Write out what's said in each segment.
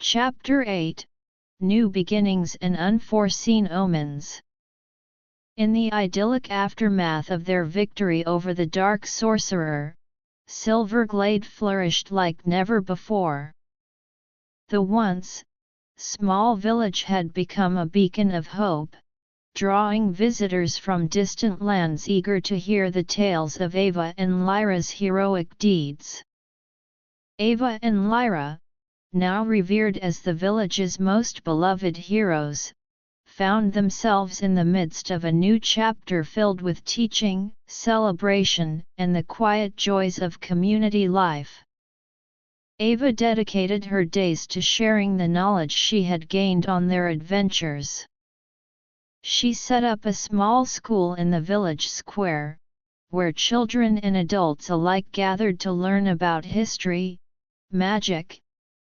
Chapter 8 New Beginnings and Unforeseen Omens. In the idyllic aftermath of their victory over the dark sorcerer, Silverglade flourished like never before. The once small village had become a beacon of hope, drawing visitors from distant lands eager to hear the tales of Ava and Lyra's heroic deeds. Ava and Lyra, now revered as the village's most beloved heroes, found themselves in the midst of a new chapter filled with teaching, celebration, and the quiet joys of community life. Ava dedicated her days to sharing the knowledge she had gained on their adventures. She set up a small school in the village square, where children and adults alike gathered to learn about history, magic,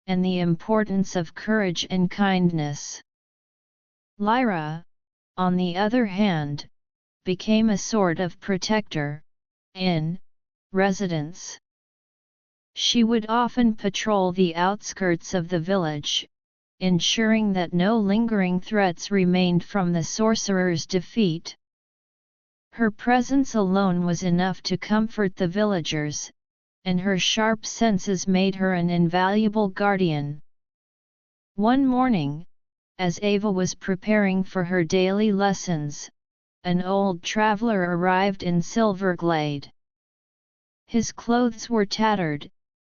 and the importance of courage and kindness. Lyra, on the other hand, became a sort of protector in residence. She would often patrol the outskirts of the village, ensuring that no lingering threats remained from the sorcerer's defeat. Her presence alone was enough to comfort the villagers, and her sharp senses made her an invaluable guardian. One morning, as Ava was preparing for her daily lessons, an old traveler arrived in Silverglade. His clothes were tattered,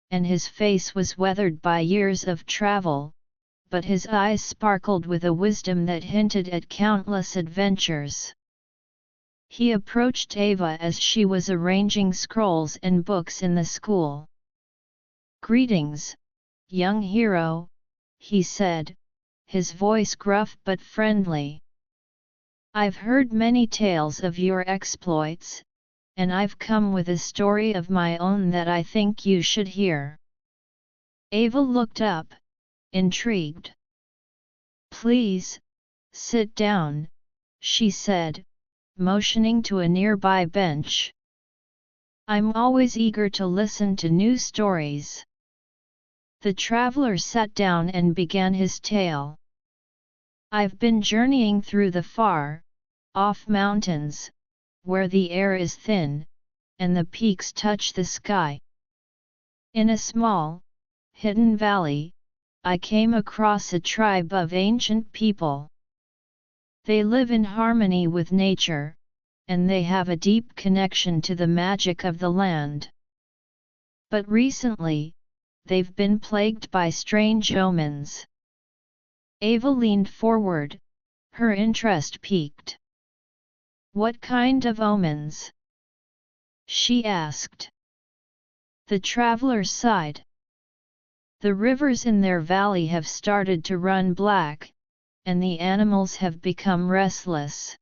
and his face was weathered by years of travel, but his eyes sparkled with a wisdom that hinted at countless adventures. He approached Ava as she was arranging scrolls and books in the school. "Greetings, young hero," he said, his voice gruff but friendly. "I've heard many tales of your exploits, and I've come with a story of my own that I think you should hear." Ava looked up, intrigued. "Please, sit down," she said, motioning to a nearby bench. "I'm always eager to listen to new stories." The traveler sat down and began his tale. "I've been journeying through the far off mountains, where the air is thin, and the peaks touch the sky. In a small, hidden valley, I came across a tribe of ancient people. They live in harmony with nature, and they have a deep connection to the magic of the land. But recently, they've been plagued by strange omens." Ava leaned forward, her interest piqued. "What kind of omens?" she asked. The traveler sighed. "The rivers in their valley have started to run black, and the animals have become restless.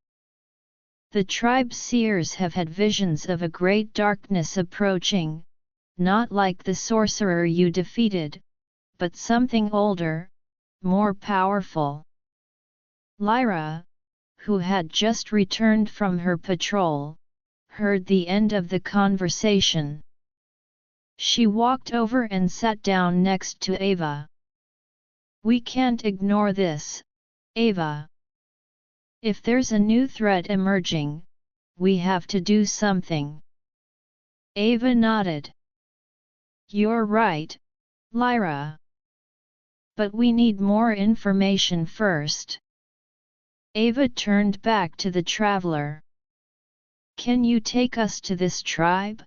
The tribe seers have had visions of a great darkness approaching, not like the sorcerer you defeated, but something older, more powerful." Lyra, who had just returned from her patrol, heard the end of the conversation. She walked over and sat down next to Ava. "We can't ignore this, Ava. If there's a new threat emerging, we have to do something." Ava nodded. "You're right, Lyra. But we need more information first." Ava turned back to the traveler. "Can you take us to this tribe?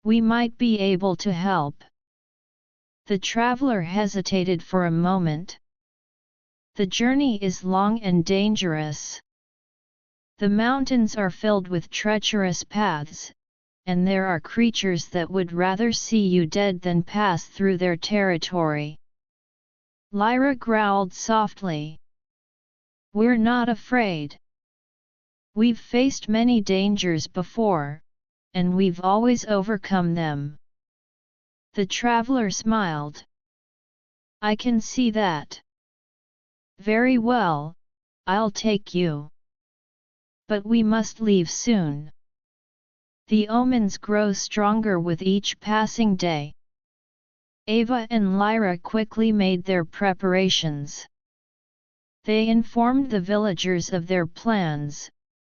We might be able to help." The traveler hesitated for a moment. "The journey is long and dangerous. The mountains are filled with treacherous paths, and there are creatures that would rather see you dead than pass through their territory." Lyra growled softly. "We're not afraid. We've faced many dangers before, and we've always overcome them." The traveler smiled. "I can see that. Very well, I'll take you. But we must leave soon. The omens grow stronger with each passing day." Ava and Lyra quickly made their preparations. They informed the villagers of their plans,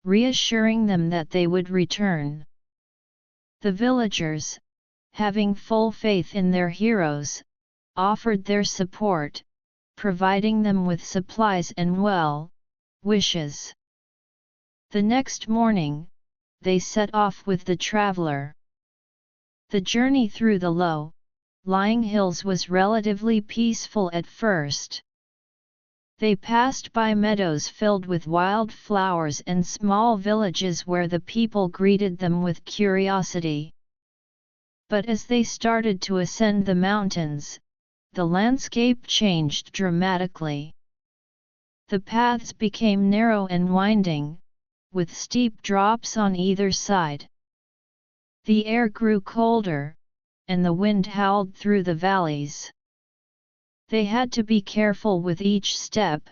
reassuring them that they would return. The villagers, having full faith in their heroes, offered their support, providing them with supplies and wishes. The next morning, they set off with the traveler. The journey through the low-lying hills was relatively peaceful at first. They passed by meadows filled with wild flowers and small villages where the people greeted them with curiosity. But as they started to ascend the mountains, the landscape changed dramatically. The paths became narrow and winding, with steep drops on either side. The air grew colder, and the wind howled through the valleys. They had to be careful with each step,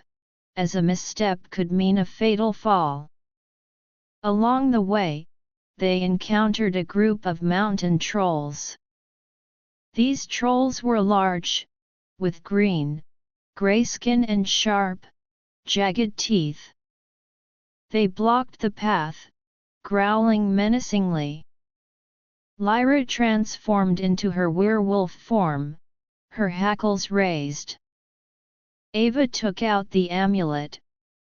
as a misstep could mean a fatal fall. Along the way, they encountered a group of mountain trolls. These trolls were large, with grey skin and sharp, jagged teeth. They blocked the path, growling menacingly. Lyra transformed into her werewolf form, her hackles raised. Ava took out the amulet,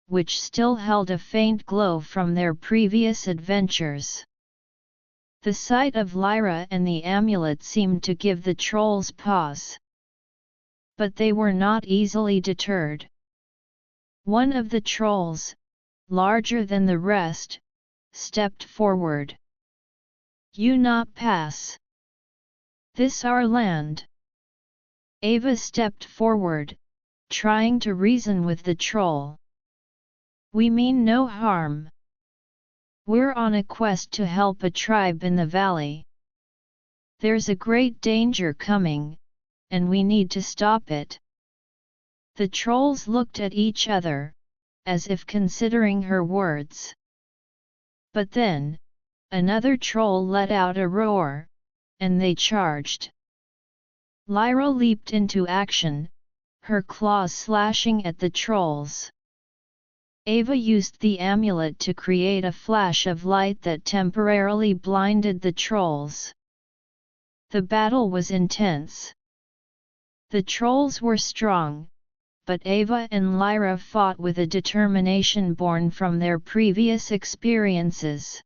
which still held a faint glow from their previous adventures. The sight of Lyra and the amulet seemed to give the trolls pause. But they were not easily deterred. One of the trolls, larger than the rest, stepped forward. "You not pass. This our land." Ava stepped forward, trying to reason with the troll. "We mean no harm. We're on a quest to help a tribe in the valley. There's a great danger coming, and we need to stop it." The trolls looked at each other, as if considering her words. But then, another troll let out a roar, and they charged. Lyra leaped into action, her claws slashing at the trolls. Ava used the amulet to create a flash of light that temporarily blinded the trolls. The battle was intense. The trolls were strong, but Ava and Lyra fought with a determination born from their previous experiences.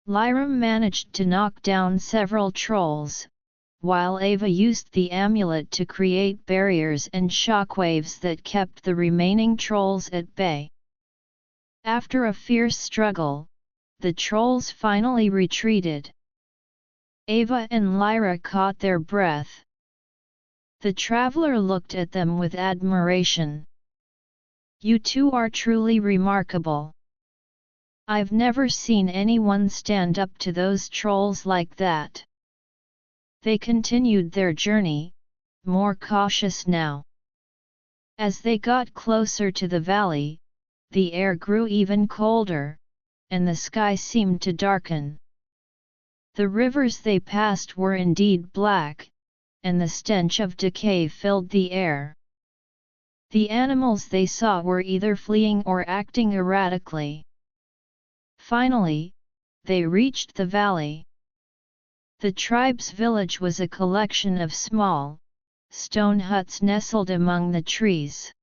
Lyra managed to knock down several trolls, while Ava used the amulet to create barriers and shockwaves that kept the remaining trolls at bay. After a fierce struggle, the trolls finally retreated. Ava and Lyra caught their breath. The traveler looked at them with admiration. "You two are truly remarkable. I've never seen anyone stand up to those trolls like that." They continued their journey, more cautious now. As they got closer to the valley, the air grew even colder, and the sky seemed to darken. The rivers they passed were indeed black, and the stench of decay filled the air. The animals they saw were either fleeing or acting erratically. Finally, they reached the valley. The tribe's village was a collection of small, stone huts nestled among the trees.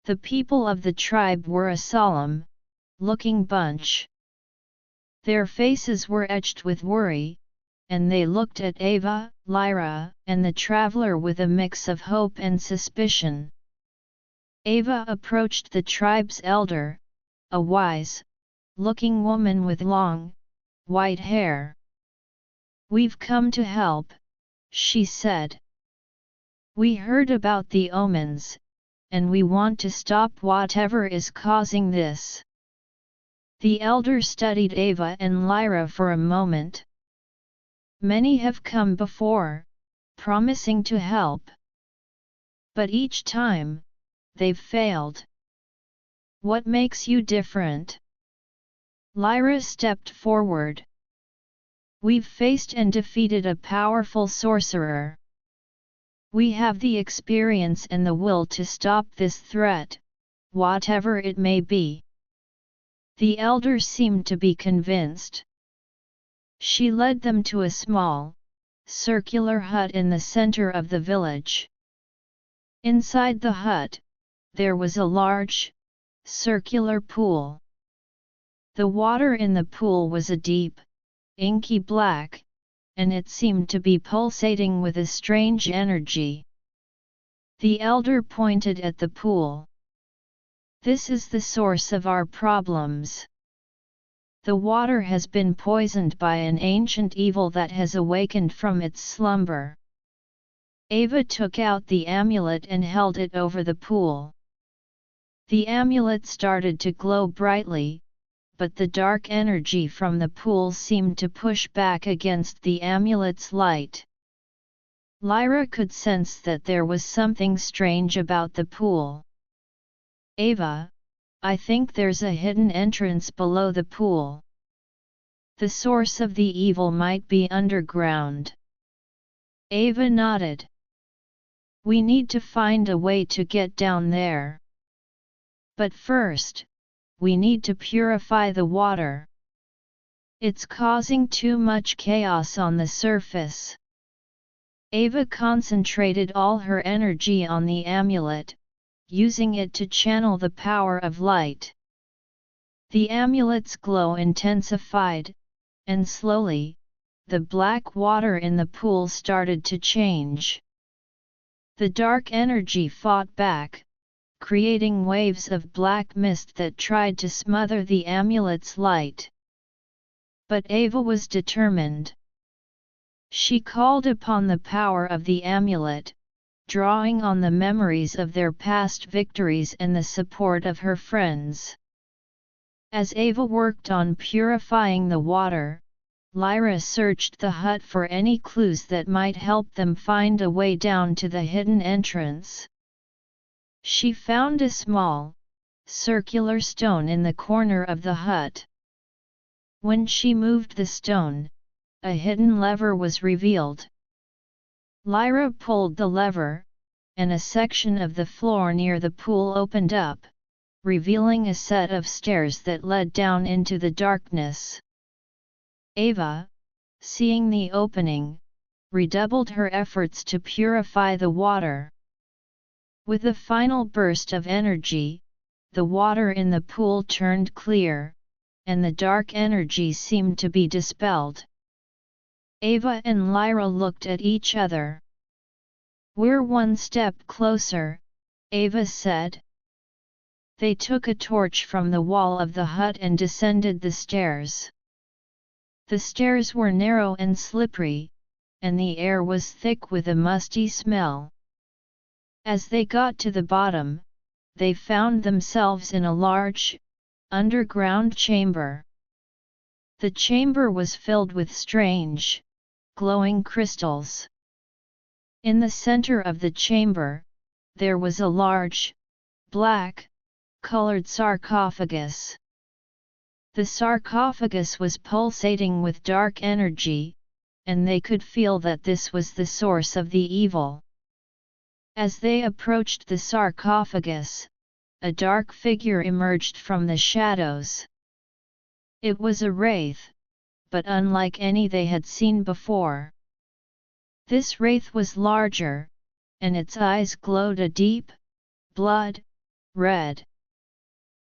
The people of the tribe were a solemn-looking bunch. Their faces were etched with worry, and they looked at Ava, Lyra, and the traveler with a mix of hope and suspicion. Ava approached the tribe's elder, a wise-looking woman with long, white hair. "We've come to help," she said. "We heard about the omens, and we want to stop whatever is causing this." The elder studied Ava and Lyra for a moment. "Many have come before, promising to help. But each time, they've failed. What makes you different?" Lyra stepped forward. "We've faced and defeated a powerful sorcerer. We have the experience and the will to stop this threat, whatever it may be." The elder seemed to be convinced. She led them to a small, circular hut in the center of the village. Inside the hut, there was a large, circular pool. The water in the pool was a deep, inky black, and it seemed to be pulsating with a strange energy. The elder pointed at the pool. "This is the source of our problems. The water has been poisoned by an ancient evil that has awakened from its slumber." Ava took out the amulet and held it over the pool. The amulet started to glow brightly, but the dark energy from the pool seemed to push back against the amulet's light. Lyra could sense that there was something strange about the pool. "Ava, I think there's a hidden entrance below the pool. The source of the evil might be underground." Ava nodded. "We need to find a way to get down there. But first, we need to purify the water. It's causing too much chaos on the surface." Ava concentrated all her energy on the amulet, using it to channel the power of light. The amulet's glow intensified, and slowly, the black water in the pool started to change. The dark energy fought back, creating waves of black mist that tried to smother the amulet's light. But Ava was determined. She called upon the power of the amulet, drawing on the memories of their past victories and the support of her friends. As Ava worked on purifying the water, Lyra searched the hut for any clues that might help them find a way down to the hidden entrance. She found a small, circular stone in the corner of the hut. When she moved the stone, a hidden lever was revealed. Lyra pulled the lever, and a section of the floor near the pool opened up, revealing a set of stairs that led down into the darkness. Ava, seeing the opening, redoubled her efforts to purify the water. With a final burst of energy, the water in the pool turned clear, and the dark energy seemed to be dispelled. Ava and Lyra looked at each other. "We're one step closer," Ava said. They took a torch from the wall of the hut and descended the stairs. The stairs were narrow and slippery, and the air was thick with a musty smell. As they got to the bottom, they found themselves in a large, underground chamber. The chamber was filled with strange, glowing crystals. In the center of the chamber, there was a large, black, colored sarcophagus. The sarcophagus was pulsating with dark energy, and they could feel that this was the source of the evil. As they approached the sarcophagus, a dark figure emerged from the shadows. It was a wraith, but unlike any they had seen before. This wraith was larger, and its eyes glowed a deep, blood red.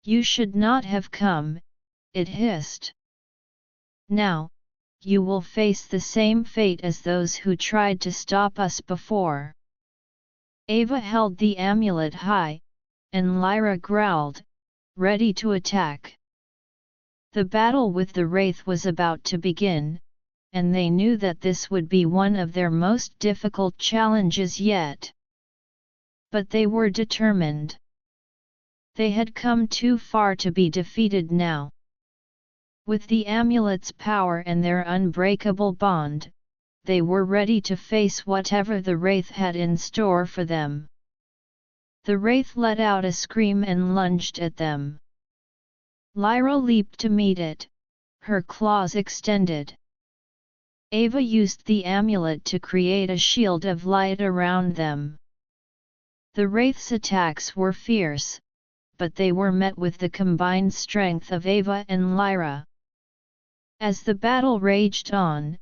"You should not have come," it hissed. "Now, you will face the same fate as those who tried to stop us before." Ava held the amulet high, and Lyra growled, ready to attack. The battle with the wraith was about to begin, and they knew that this would be one of their most difficult challenges yet. But they were determined. They had come too far to be defeated now. With the amulet's power and their unbreakable bond, they were ready to face whatever the wraith had in store for them. The wraith let out a scream and lunged at them. Lyra leaped to meet it, her claws extended. Ava used the amulet to create a shield of light around them. The wraith's attacks were fierce, but they were met with the combined strength of Ava and Lyra. As the battle raged on,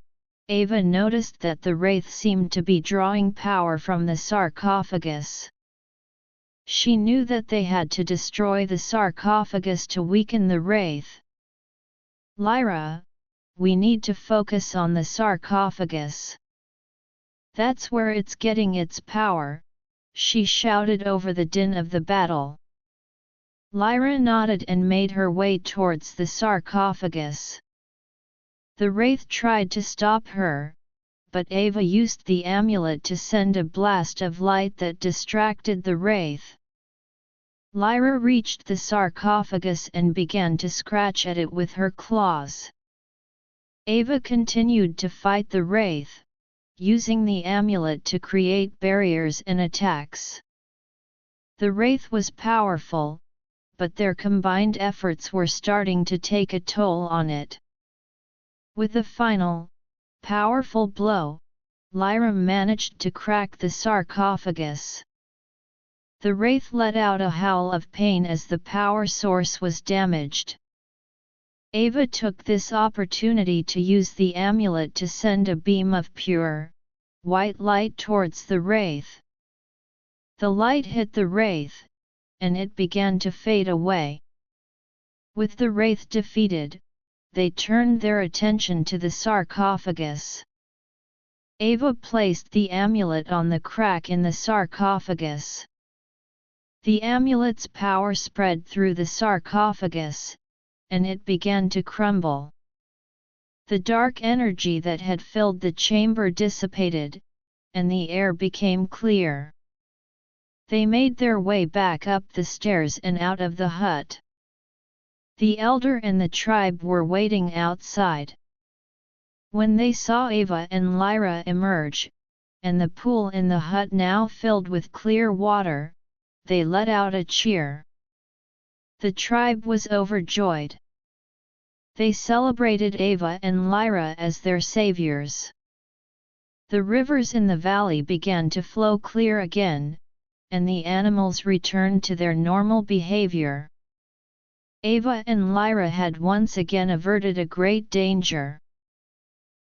Ava noticed that the wraith seemed to be drawing power from the sarcophagus. She knew that they had to destroy the sarcophagus to weaken the wraith. "Lyra, we need to focus on the sarcophagus. That's where it's getting its power," she shouted over the din of the battle. Lyra nodded and made her way towards the sarcophagus. The wraith tried to stop her, but Ava used the amulet to send a blast of light that distracted the wraith. Lyra reached the sarcophagus and began to scratch at it with her claws. Ava continued to fight the wraith, using the amulet to create barriers and attacks. The wraith was powerful, but their combined efforts were starting to take a toll on it. With a final, powerful blow, Lyra managed to crack the sarcophagus. The wraith let out a howl of pain as the power source was damaged. Ava took this opportunity to use the amulet to send a beam of pure, white light towards the wraith. The light hit the wraith, and it began to fade away. With the wraith defeated, they turned their attention to the sarcophagus. Ava placed the amulet on the crack in the sarcophagus. The amulet's power spread through the sarcophagus, and it began to crumble. The dark energy that had filled the chamber dissipated, and the air became clear. They made their way back up the stairs and out of the hut. The elder and the tribe were waiting outside. When they saw Ava and Lyra emerge, and the pool in the hut now filled with clear water, they let out a cheer. The tribe was overjoyed. They celebrated Ava and Lyra as their saviors. The rivers in the valley began to flow clear again, and the animals returned to their normal behavior. Ava and Lyra had once again averted a great danger.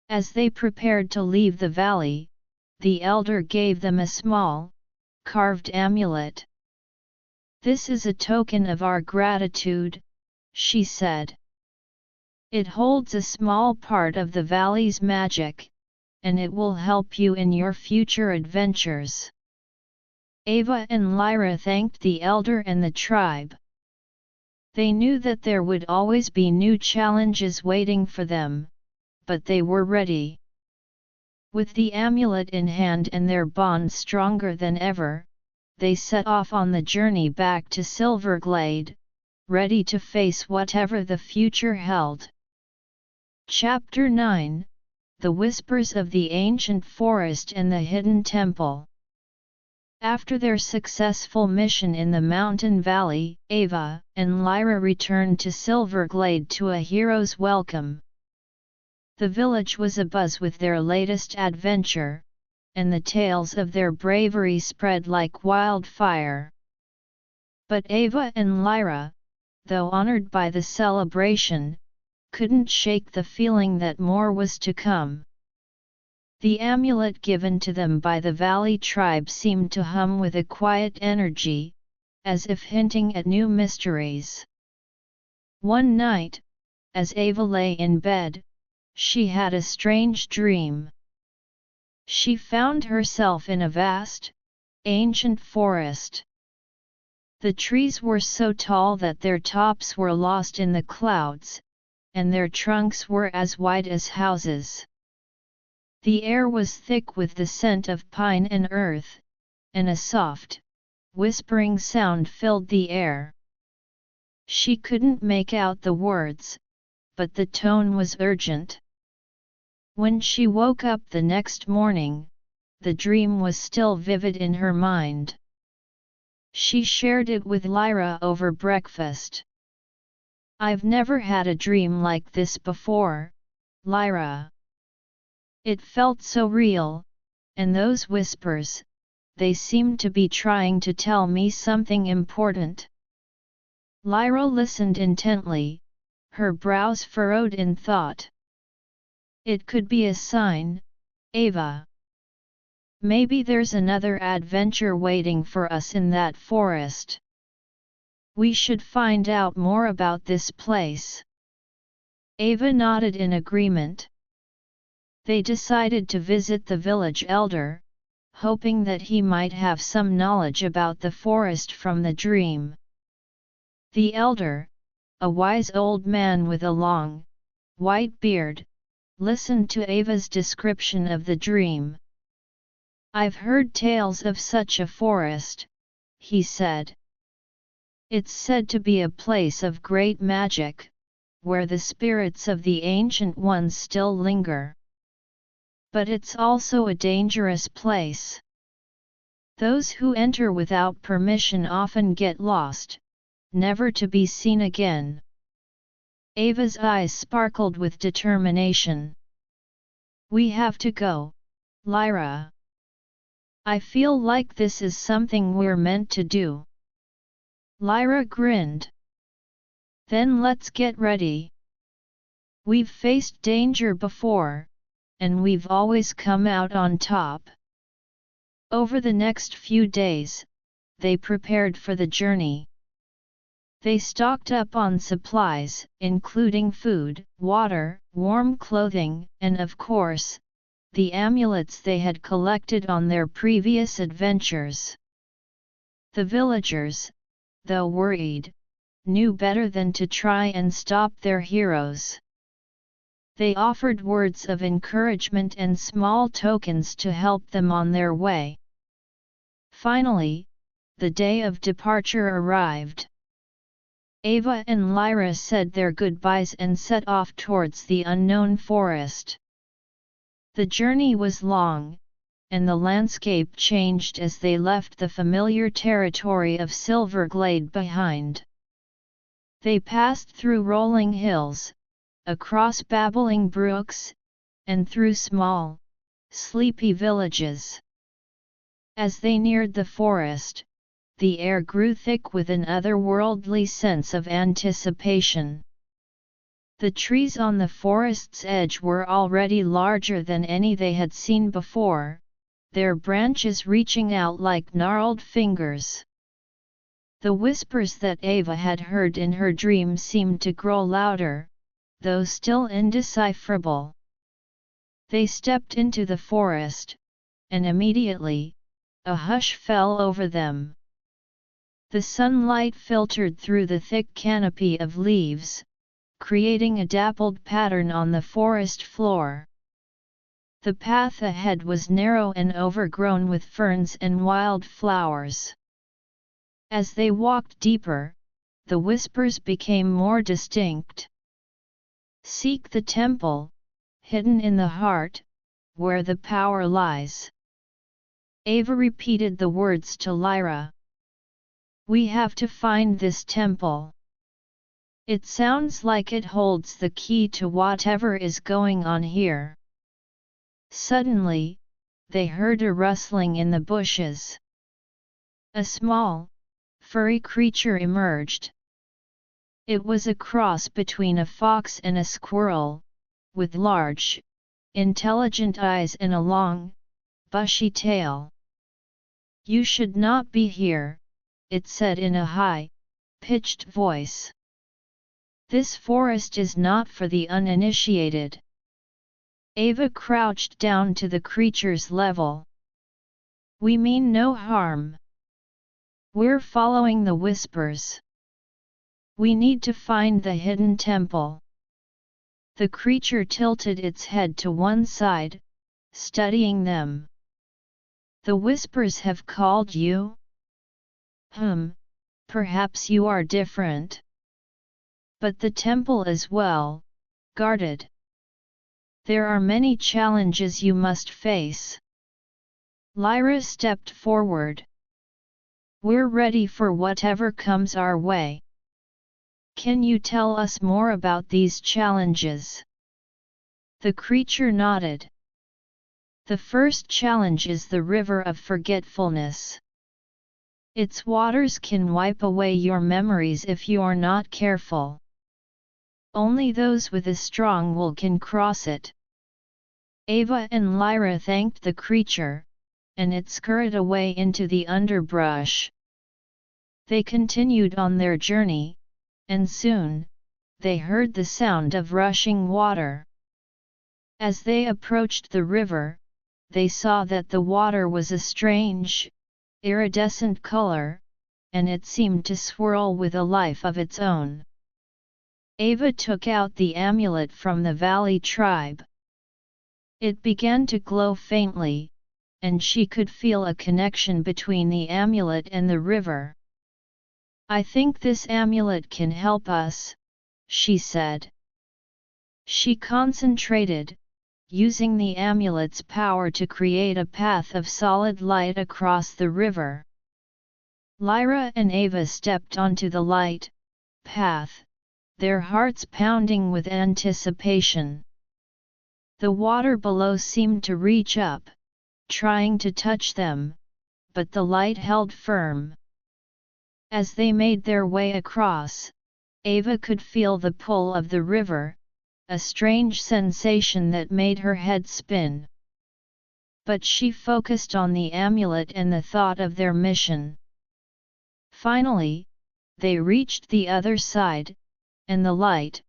As they prepared to leave the valley, the elder gave them a small, carved amulet. "This is a token of our gratitude," she said. "It holds a small part of the valley's magic, and it will help you in your future adventures." Ava and Lyra thanked the elder and the tribe. They knew that there would always be new challenges waiting for them, but they were ready. With the amulet in hand and their bond stronger than ever, they set off on the journey back to Silverglade, ready to face whatever the future held. Chapter 9: The Whispers of the Ancient Forest and the Hidden Temple. After their successful mission in the mountain valley, Ava and Lyra returned to Silverglade to a hero's welcome. The village was abuzz with their latest adventure, and the tales of their bravery spread like wildfire. But Ava and Lyra, though honored by the celebration, couldn't shake the feeling that more was to come. The amulet given to them by the valley tribe seemed to hum with a quiet energy, as if hinting at new mysteries. One night, as Ava lay in bed, she had a strange dream. She found herself in a vast, ancient forest. The trees were so tall that their tops were lost in the clouds, and their trunks were as wide as houses. The air was thick with the scent of pine and earth, and a soft, whispering sound filled the air. She couldn't make out the words, but the tone was urgent. When she woke up the next morning, the dream was still vivid in her mind. She shared it with Lyra over breakfast. "I've never had a dream like this before, Lyra. It felt so real, and those whispers, they seemed to be trying to tell me something important. Lyra listened intently, her brows furrowed in thought. It could be a sign, Ava. Maybe there's another adventure waiting for us in that forest. We should find out more about this place. Ava nodded in agreement. They decided to visit the village elder, hoping that he might have some knowledge about the forest from the dream. The elder, a wise old man with a long, white beard, listened to Ava's description of the dream. "I've heard tales of such a forest," he said. "It's said to be a place of great magic, where the spirits of the ancient ones still linger. But it's also a dangerous place. Those who enter without permission often get lost, never to be seen again." Ava's eyes sparkled with determination. "We have to go, Lyra. I feel like this is something we're meant to do." Lyra grinned. "Then let's get ready. We've faced danger before, and we've always come out on top." Over the next few days, they prepared for the journey. They stocked up on supplies, including food, water, warm clothing, and of course, the amulets they had collected on their previous adventures. The villagers, though worried, knew better than to try and stop their heroes. They offered words of encouragement and small tokens to help them on their way. Finally, the day of departure arrived. Ava and Lyra said their goodbyes and set off towards the unknown forest. The journey was long, and the landscape changed as they left the familiar territory of Silverglade behind. They passed through rolling hills, across babbling brooks, and through small, sleepy villages. As they neared the forest, the air grew thick with an otherworldly sense of anticipation. The trees on the forest's edge were already larger than any they had seen before, their branches reaching out like gnarled fingers. The whispers that Ava had heard in her dream seemed to grow louder, though still indecipherable. They stepped into the forest, and immediately, a hush fell over them. The sunlight filtered through the thick canopy of leaves, creating a dappled pattern on the forest floor. The path ahead was narrow and overgrown with ferns and wild flowers. As they walked deeper, the whispers became more distinct. "Seek the temple, hidden in the heart, where the power lies." Ava repeated the words to Lyra. "We have to find this temple. It sounds like it holds the key to whatever is going on here." Suddenly, they heard a rustling in the bushes. A small, furry creature emerged. It was a cross between a fox and a squirrel, with large, intelligent eyes and a long, bushy tail. "You should not be here," it said in a high-pitched voice. "This forest is not for the uninitiated." Ava crouched down to the creature's level. "We mean no harm. We're following the whispers. We need to find the hidden temple." The creature tilted its head to one side, studying them. "The whispers have called you? Perhaps you are different. But the temple is well guarded. There are many challenges you must face." Lyra stepped forward. "We're ready for whatever comes our way. Can you tell us more about these challenges?" The creature nodded. The first challenge is the river of forgetfulness. Its waters can wipe away your memories if you're not careful. Only those with a strong will can cross it. Ava and Lyra thanked the creature, and it scurried away into the underbrush. They continued on their journey, and soon, they heard the sound of rushing water. As they approached the river, they saw that the water was a strange, iridescent color, and it seemed to swirl with a life of its own. Ava took out the amulet from the valley tribe. It began to glow faintly, and she could feel a connection between the amulet and the river. "I think this amulet can help us," she said. She concentrated, using the amulet's power to create a path of solid light across the river. Lyra and Ava stepped onto the light path, their hearts pounding with anticipation. The water below seemed to reach up, trying to touch them, but the light held firm. As they made their way across, Ava could feel the pull of the river, a strange sensation that made her head spin. But she focused on the amulet and the thought of their mission. Finally, they reached the other side, and the light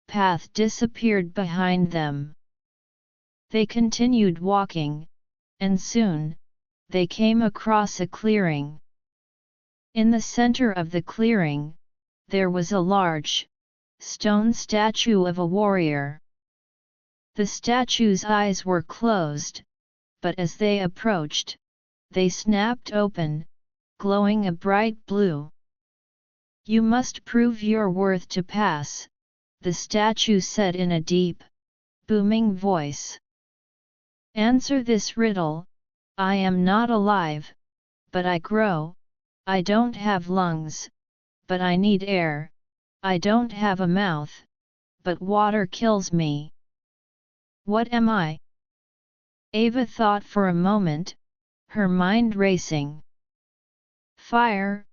path disappeared behind them. They continued walking, and soon, they came across a clearing. In the center of the clearing, there was a large, stone statue of a warrior. The statue's eyes were closed, but as they approached, they snapped open, glowing a bright blue. "You must prove your worth to pass," the statue said in a deep, booming voice. "Answer this riddle: I am not alive, but I grow. I don't have lungs, but I need air. I don't have a mouth, but water kills me. What am I?" Ava thought for a moment, her mind racing. "Fire,"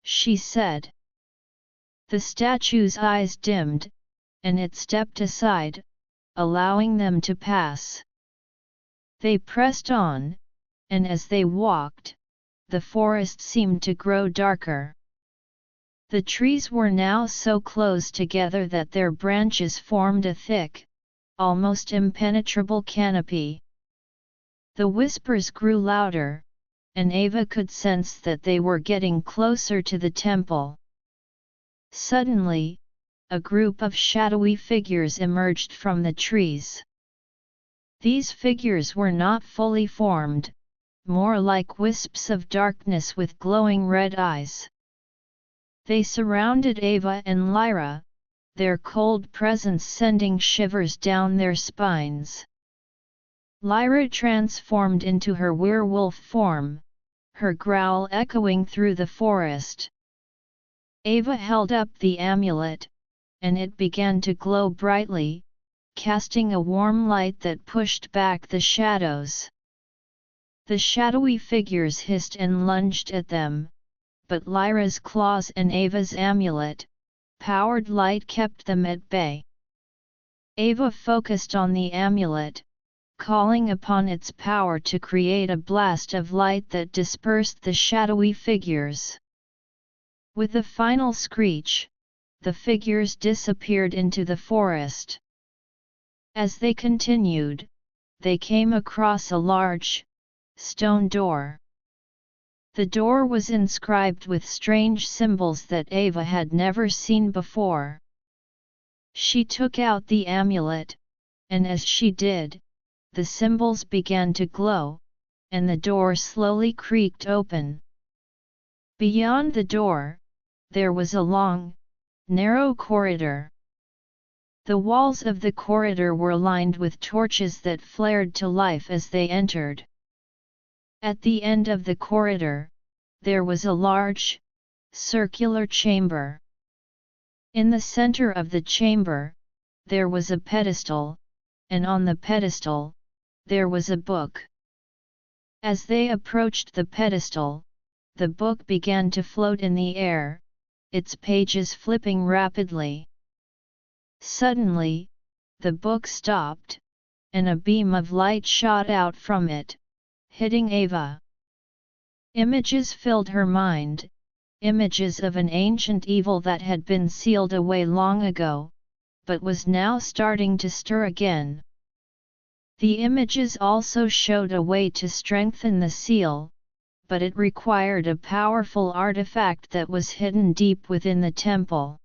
she said. The statue's eyes dimmed, and it stepped aside, allowing them to pass. They pressed on, and as they walked, the forest seemed to grow darker. The trees were now so close together that their branches formed a thick, almost impenetrable canopy. The whispers grew louder, and Ava could sense that they were getting closer to the temple. Suddenly, a group of shadowy figures emerged from the trees. These figures were not fully formed, more like wisps of darkness with glowing red eyes. They surrounded Ava and Lyra, their cold presence sending shivers down their spines. Lyra transformed into her werewolf form, her growl echoing through the forest. Ava held up the amulet, and it began to glow brightly, casting a warm light that pushed back the shadows. The shadowy figures hissed and lunged at them, but Lyra's claws and Ava's amulet powered light kept them at bay. Ava focused on the amulet, calling upon its power to create a blast of light that dispersed the shadowy figures. With a final screech, the figures disappeared into the forest. As they continued, they came across a large, stone door. The door was inscribed with strange symbols that Ava had never seen before. She took out the amulet, and as she did, the symbols began to glow, and the door slowly creaked open. Beyond the door, there was a long, narrow corridor. The walls of the corridor were lined with torches that flared to life as they entered. At the end of the corridor, there was a large, circular chamber. In the center of the chamber, there was a pedestal, and on the pedestal, there was a book. As they approached the pedestal, the book began to float in the air, its pages flipping rapidly. Suddenly, the book stopped, and a beam of light shot out from it, hitting Ava. Images filled her mind, images of an ancient evil that had been sealed away long ago, but was now starting to stir again. The images also showed a way to strengthen the seal, but it required a powerful artifact that was hidden deep within the temple.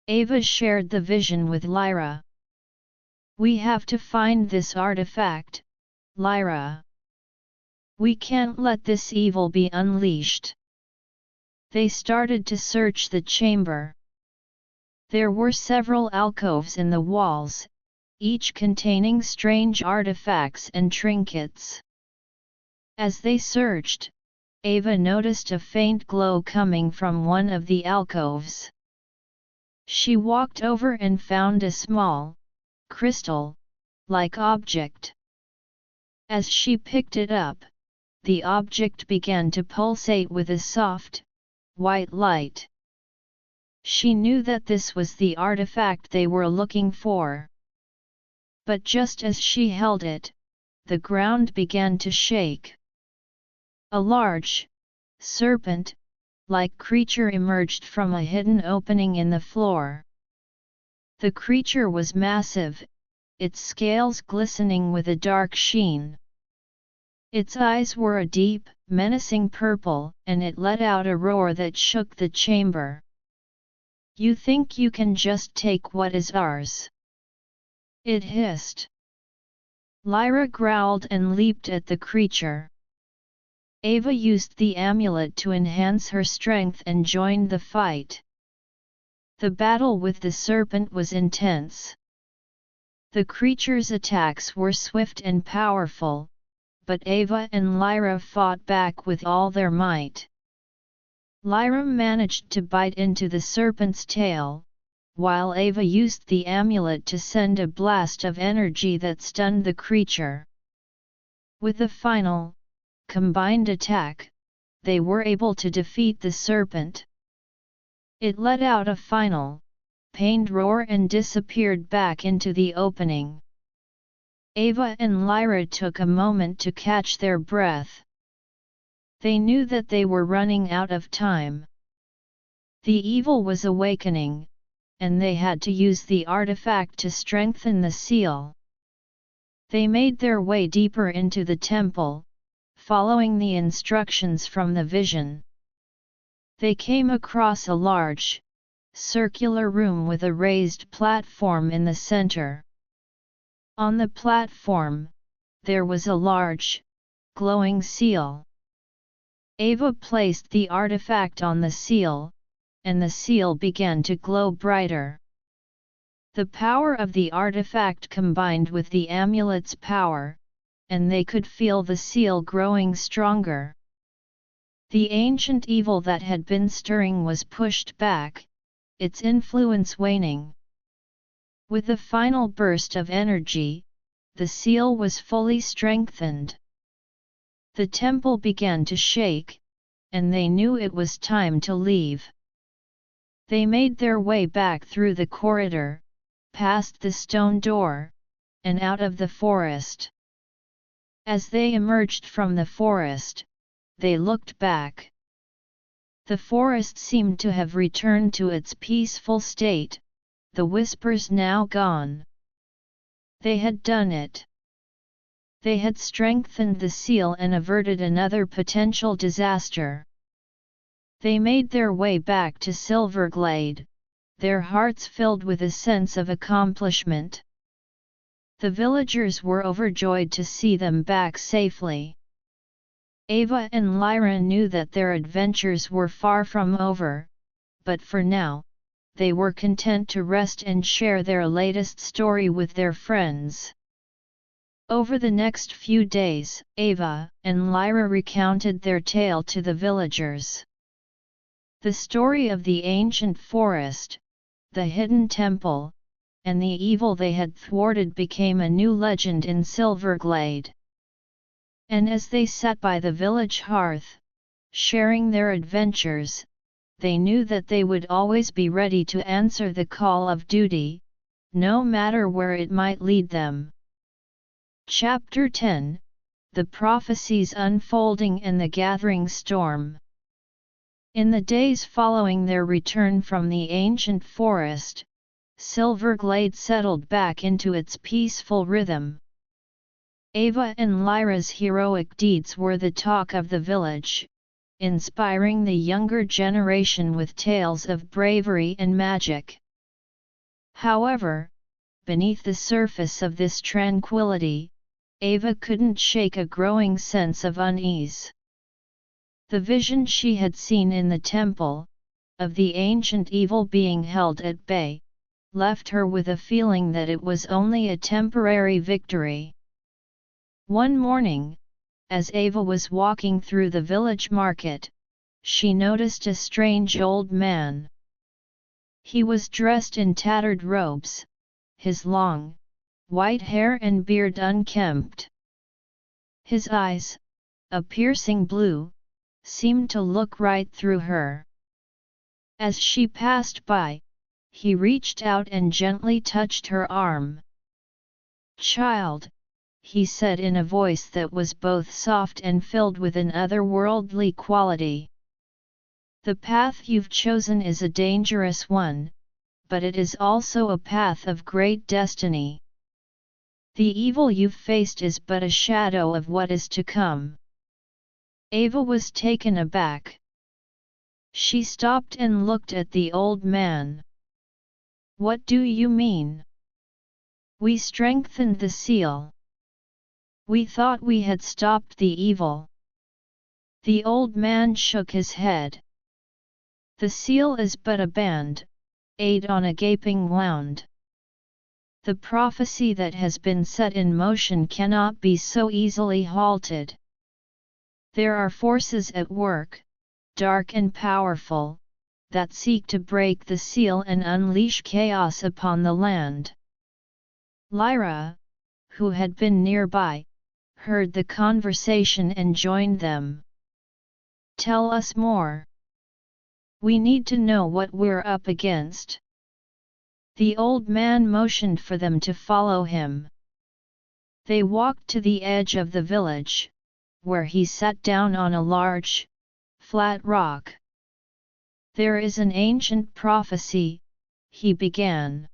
Ava shared the vision with Lyra. "We have to find this artifact, Lyra. We can't let this evil be unleashed." They started to search the chamber. There were several alcoves in the walls, each containing strange artifacts and trinkets. As they searched, Ava noticed a faint glow coming from one of the alcoves. She walked over and found a small, crystal-like object. As she picked it up, the object began to pulsate with a soft, white light. She knew that this was the artifact they were looking for. But just as she held it, the ground began to shake. A large, serpent-like creature emerged from a hidden opening in the floor. The creature was massive, its scales glistening with a dark sheen. Its eyes were a deep, menacing purple, and it let out a roar that shook the chamber. "You think you can just take what is ours?" it hissed. Lyra growled and leaped at the creature. Ava used the amulet to enhance her strength and joined the fight. The battle with the serpent was intense. The creature's attacks were swift and powerful, but Ava and Lyra fought back with all their might. Lyra managed to bite into the serpent's tail, while Ava used the amulet to send a blast of energy that stunned the creature. With the final, combined attack, they were able to defeat the serpent. It let out a final, pained roar and disappeared back into the opening. Ava and Lyra took a moment to catch their breath. They knew that they were running out of time. The evil was awakening, and they had to use the artifact to strengthen the seal. They made their way deeper into the temple, following the instructions from the vision. They came across a large, circular room with a raised platform in the center. On the platform, there was a large, glowing seal. Ava placed the artifact on the seal, and the seal began to glow brighter. The power of the artifact combined with the amulet's power, and they could feel the seal growing stronger. The ancient evil that had been stirring was pushed back, its influence waning. With the final burst of energy, the seal was fully strengthened. The temple began to shake, and they knew it was time to leave. They made their way back through the corridor, past the stone door, and out of the forest. As they emerged from the forest, they looked back. The forest seemed to have returned to its peaceful state, the whispers now gone. They had done it. They had strengthened the seal and averted another potential disaster. They made their way back to Silverglade, their hearts filled with a sense of accomplishment. The villagers were overjoyed to see them back safely. Ava and Lyra knew that their adventures were far from over, but for now, they were content to rest and share their latest story with their friends. Over the next few days, Ava and Lyra recounted their tale to the villagers. The story of the ancient forest, the hidden temple, and the evil they had thwarted became a new legend in Silverglade. And as they sat by the village hearth, sharing their adventures, they knew that they would always be ready to answer the call of duty, no matter where it might lead them. Chapter 10 The Prophecies Unfolding and the Gathering Storm. In the days following their return from the ancient forest, Silverglade settled back into its peaceful rhythm. Ava and Lyra's heroic deeds were the talk of the village, inspiring the younger generation with tales of bravery and magic. However, beneath the surface of this tranquility, Ava couldn't shake a growing sense of unease. The vision she had seen in the temple, of the ancient evil being held at bay, left her with a feeling that it was only a temporary victory. One morning, as Ava was walking through the village market, she noticed a strange old man. He was dressed in tattered robes, his long, white hair and beard unkempt. His eyes, a piercing blue, seemed to look right through her. As she passed by, he reached out and gently touched her arm. "Child," he said in a voice that was both soft and filled with an otherworldly quality. "The path you've chosen is a dangerous one, but it is also a path of great destiny. The evil you've faced is but a shadow of what is to come." Ava was taken aback. She stopped and looked at the old man. "What do you mean?" "We strengthened the seal. We thought we had stopped the evil." The old man shook his head. "The seal is but a band-aid on a gaping wound. The prophecy that has been set in motion cannot be so easily halted. There are forces at work, dark and powerful, that seek to break the seal and unleash chaos upon the land." Lyra, who had been nearby, heard the conversation and joined them. "Tell us more. We need to know what we're up against." The old man motioned for them to follow him. They walked to the edge of the village, where he sat down on a large, flat rock. "There is an ancient prophecy," he began.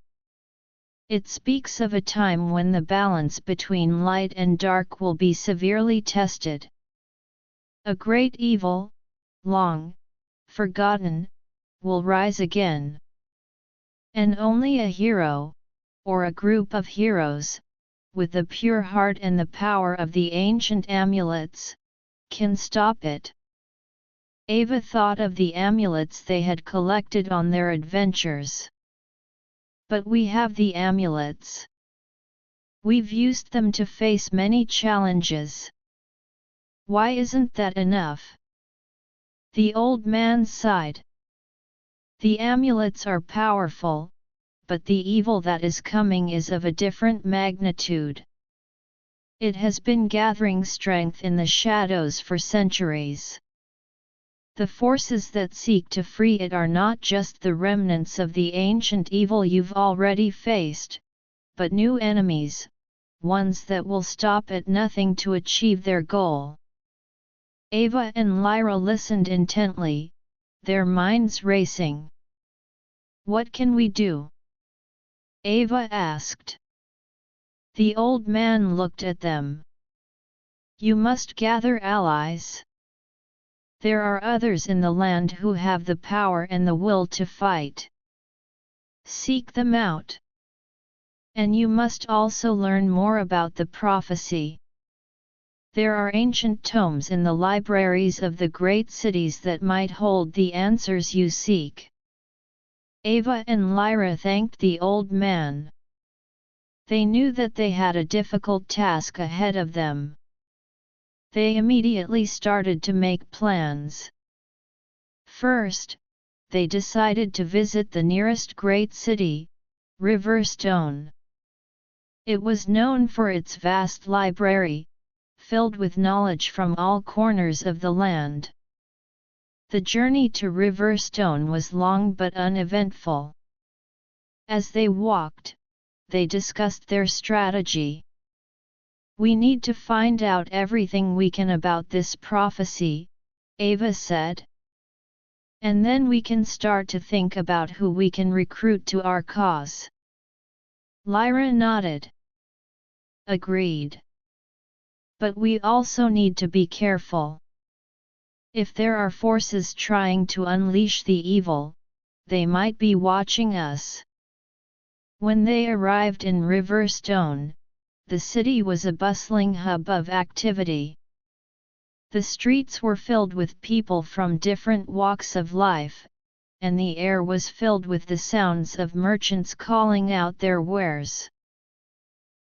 "It speaks of a time when the balance between light and dark will be severely tested. A great evil, long forgotten, will rise again. And only a hero, or a group of heroes, with the pure heart and the power of the ancient amulets, can stop it." Ava thought of the amulets they had collected on their adventures. "But we have the amulets. We've used them to face many challenges. Why isn't that enough?" The old man sighed. "The amulets are powerful, but the evil that is coming is of a different magnitude. It has been gathering strength in the shadows for centuries. The forces that seek to free it are not just the remnants of the ancient evil you've already faced, but new enemies, ones that will stop at nothing to achieve their goal." Ava and Lyra listened intently, their minds racing. "What can we do?" Ava asked. The old man looked at them. "You must gather allies. There are others in the land who have the power and the will to fight. Seek them out. And you must also learn more about the prophecy. There are ancient tomes in the libraries of the great cities that might hold the answers you seek." Ava and Lyra thanked the old man. They knew that they had a difficult task ahead of them. They immediately started to make plans. First, they decided to visit the nearest great city, Riverstone. It was known for its vast library, filled with knowledge from all corners of the land. The journey to Riverstone was long but uneventful. As they walked, they discussed their strategy. "We need to find out everything we can about this prophecy," Ava said. "And then we can start to think about who we can recruit to our cause." Lyra nodded. "Agreed. But we also need to be careful. If there are forces trying to unleash the evil, they might be watching us." When they arrived in Riverstone, the city was a bustling hub of activity. The streets were filled with people from different walks of life, and the air was filled with the sounds of merchants calling out their wares.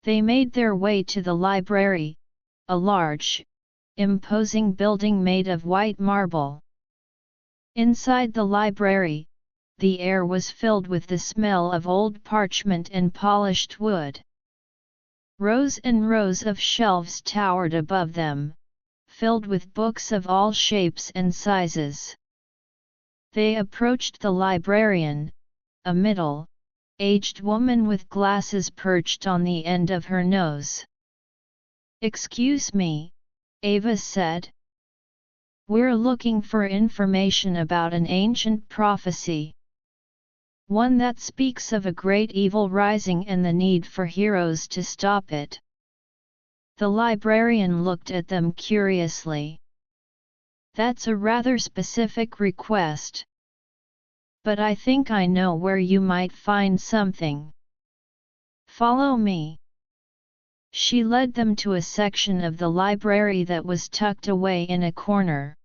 They made their way to the library, a large, imposing building made of white marble. Inside the library, the air was filled with the smell of old parchment and polished wood. Rows and rows of shelves towered above them, filled with books of all shapes and sizes. They approached the librarian, a middle-aged woman with glasses perched on the end of her nose. "Excuse me," Ava said. "We're looking for information about an ancient prophecy. One that speaks of a great evil rising and the need for heroes to stop it." The librarian looked at them curiously. "That's a rather specific request. But I think I know where you might find something. Follow me." She led them to a section of the library that was tucked away in a corner.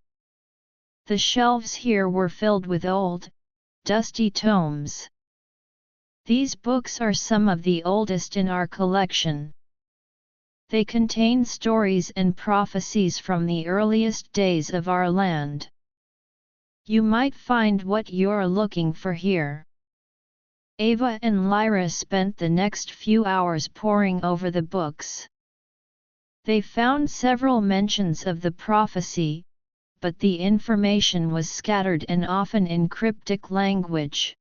The shelves here were filled with old, dusty tomes. "These books are some of the oldest in our collection. They contain stories and prophecies from the earliest days of our land. You might find what you're looking for here." Ava and Lyra spent the next few hours poring over the books. They found several mentions of the prophecy, but the information was scattered and often in cryptic language.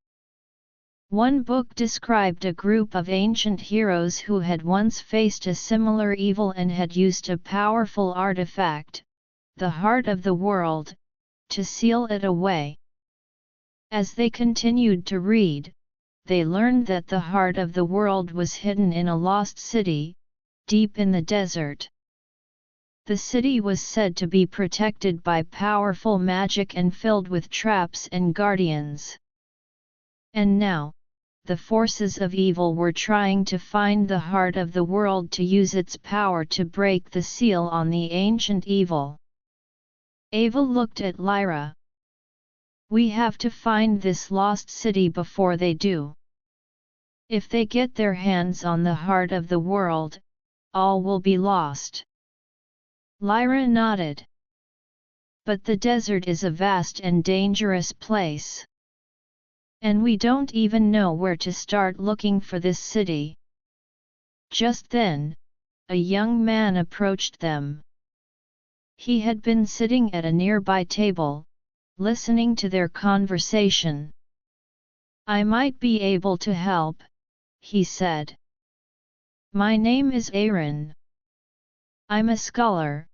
One book described a group of ancient heroes who had once faced a similar evil and had used a powerful artifact, the heart of the world, to seal it away. As they continued to read, they learned that the heart of the world was hidden in a lost city, deep in the desert. The city was said to be protected by powerful magic and filled with traps and guardians. And now, the forces of evil were trying to find the heart of the world to use its power to break the seal on the ancient evil. Ava looked at Lyra. "We have to find this lost city before they do. If they get their hands on the heart of the world, all will be lost." Lyra nodded. "But the desert is a vast and dangerous place. And we don't even know where to start looking for this city." Just then, a young man approached them. He had been sitting at a nearby table, listening to their conversation. "I might be able to help," he said. "My name is Aaron. I'm a scholar,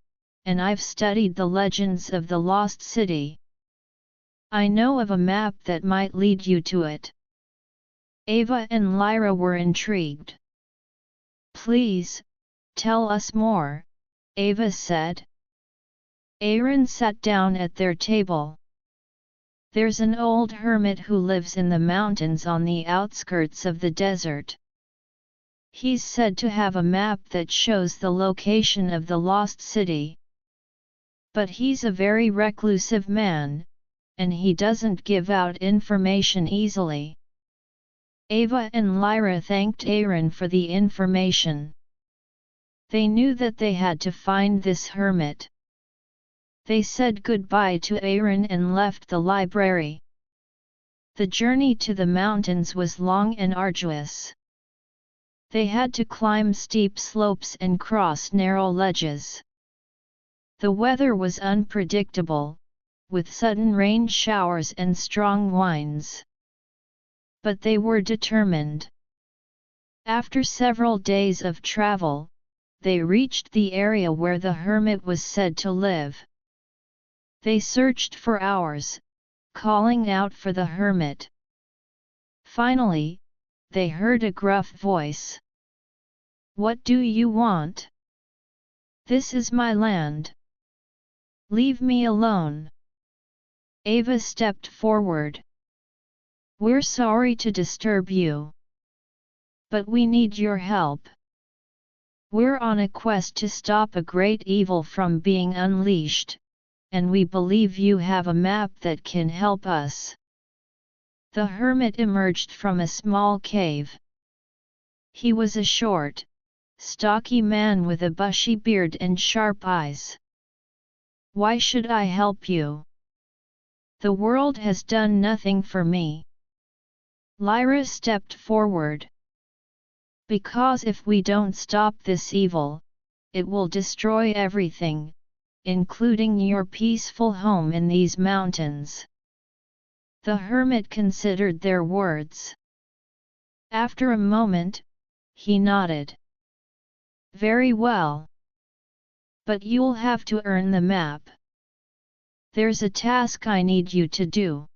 and I've studied the legends of the lost city. I know of a map that might lead you to it." Ava and Lyra were intrigued. "Please, tell us more," Ava said. Aaron sat down at their table. "There's an old hermit who lives in the mountains on the outskirts of the desert. He's said to have a map that shows the location of the lost city. But he's a very reclusive man, and he doesn't give out information easily." Ava and Lyra thanked Aaron for the information. They knew that they had to find this hermit. They said goodbye to Aaron and left the library. The journey to the mountains was long and arduous. They had to climb steep slopes and cross narrow ledges. The weather was unpredictable, with sudden rain showers and strong winds. But they were determined. After several days of travel, they reached the area where the hermit was said to live. They searched for hours, calling out for the hermit. Finally, they heard a gruff voice. "What do you want? This is my land. Leave me alone." Ava stepped forward. "We're sorry to disturb you, but we need your help. We're on a quest to stop a great evil from being unleashed, and we believe you have a map that can help us." The hermit emerged from a small cave. He was a short, stocky man with a bushy beard and sharp eyes. "Why should I help you? The world has done nothing for me." Lyra stepped forward. "Because if we don't stop this evil, it will destroy everything, including your peaceful home in these mountains." The hermit considered their words. After a moment, he nodded. "Very well. But you'll have to earn the map. There's a task I need you to do."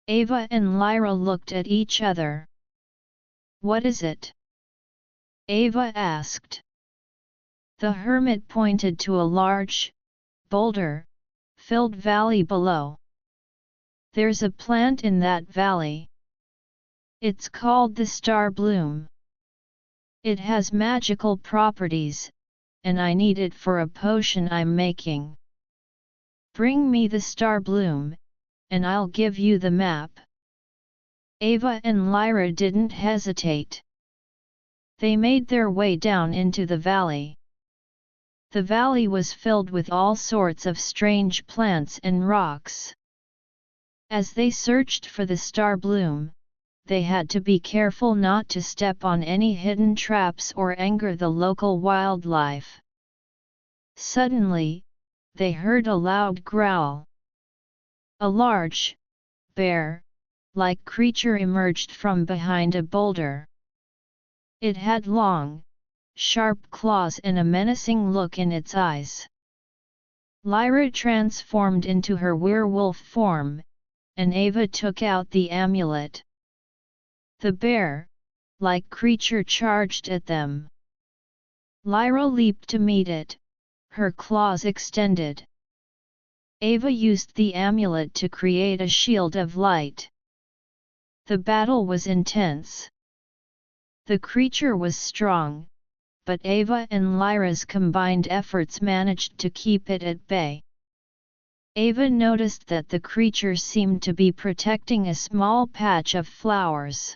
Ava and Lyra looked at each other. "What is it?" Ava asked. The hermit pointed to a large, boulder-filled valley below. "There's a plant in that valley. It's called the star bloom. It has magical properties, and I need it for a potion I'm making. Bring me the star bloom, and I'll give you the map." Ava and Lyra didn't hesitate. They made their way down into the valley. The valley was filled with all sorts of strange plants and rocks. As they searched for the star bloom, they had to be careful not to step on any hidden traps or anger the local wildlife. Suddenly, they heard a loud growl. A large, bear-like creature emerged from behind a boulder. It had long, sharp claws and a menacing look in its eyes. Lyra transformed into her werewolf form, and Ava took out the amulet. The bear-like creature charged at them. Lyra leaped to meet it, her claws extended. Ava used the amulet to create a shield of light. The battle was intense. The creature was strong, but Ava and Lyra's combined efforts managed to keep it at bay. Ava noticed that the creature seemed to be protecting a small patch of flowers.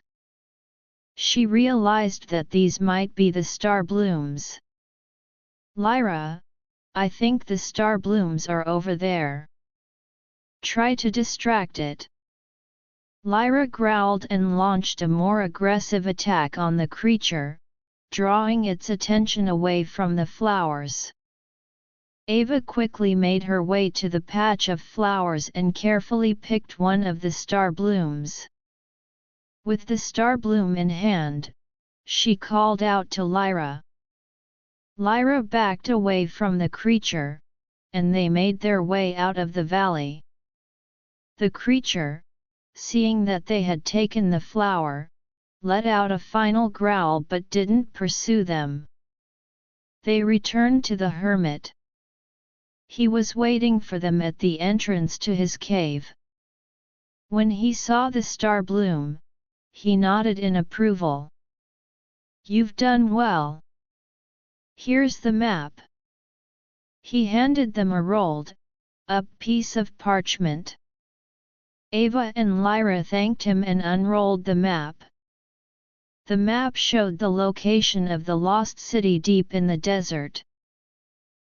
She realized that these might be the star blooms. "Lyra, I think the star blooms are over there. Try to distract it." Lyra growled and launched a more aggressive attack on the creature, drawing its attention away from the flowers. Ava quickly made her way to the patch of flowers and carefully picked one of the star blooms. With the star bloom in hand, she called out to Lyra. Lyra backed away from the creature, and they made their way out of the valley. The creature, seeing that they had taken the flower, let out a final growl but didn't pursue them. They returned to the hermit. He was waiting for them at the entrance to his cave. When he saw the star bloom, he nodded in approval. "You've done well. Here's the map." He handed them a rolled-up piece of parchment. Ava and Lyra thanked him and unrolled the map. The map showed the location of the lost city deep in the desert.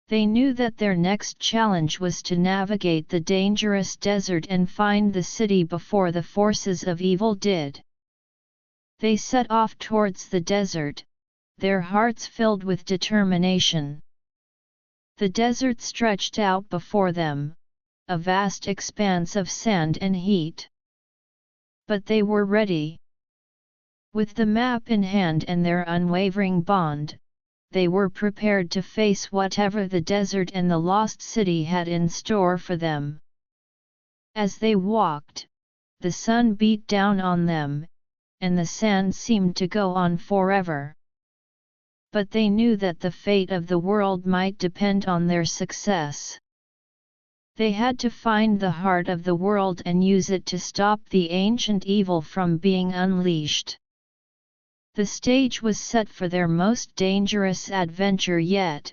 They knew that their next challenge was to navigate the dangerous desert and find the city before the forces of evil did. They set off towards the desert, their hearts filled with determination. The desert stretched out before them, a vast expanse of sand and heat. But they were ready. With the map in hand and their unwavering bond, they were prepared to face whatever the desert and the lost city had in store for them. As they walked, the sun beat down on them, and the sand seemed to go on forever. But they knew that the fate of the world might depend on their success. They had to find the heart of the world and use it to stop the ancient evil from being unleashed. The stage was set for their most dangerous adventure yet,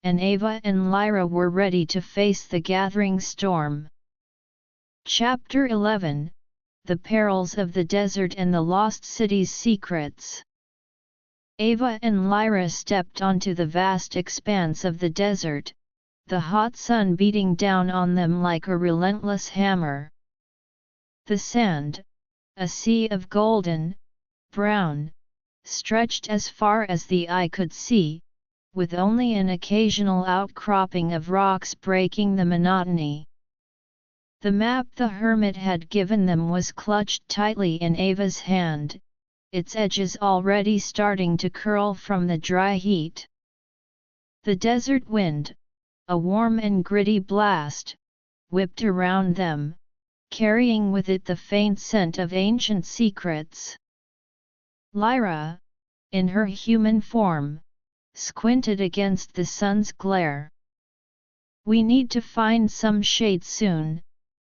and Ava and Lyra were ready to face the gathering storm. Chapter 11 The Perils of the Desert and the Lost City's Secrets. Ava and Lyra stepped onto the vast expanse of the desert, the hot sun beating down on them like a relentless hammer. The sand, a sea of golden, brown, stretched as far as the eye could see, with only an occasional outcropping of rocks breaking the monotony. The map the hermit had given them was clutched tightly in Ava's hand, its edges already starting to curl from the dry heat. The desert wind, a warm and gritty blast, whipped around them, carrying with it the faint scent of ancient secrets. Lyra, in her human form, squinted against the sun's glare. "We need to find some shade soon,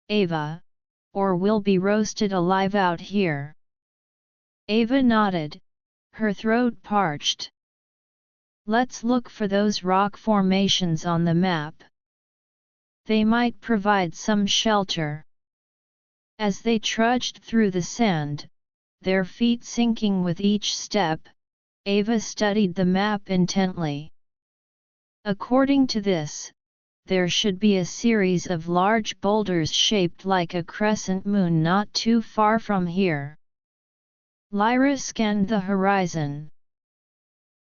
Ava, or we'll be roasted alive out here." Ava nodded, her throat parched. "Let's look for those rock formations on the map. They might provide some shelter." As they trudged through the sand, their feet sinking with each step, Ava studied the map intently. According to this, there should be a series of large boulders shaped like a crescent moon not too far from here. Lyra scanned the horizon.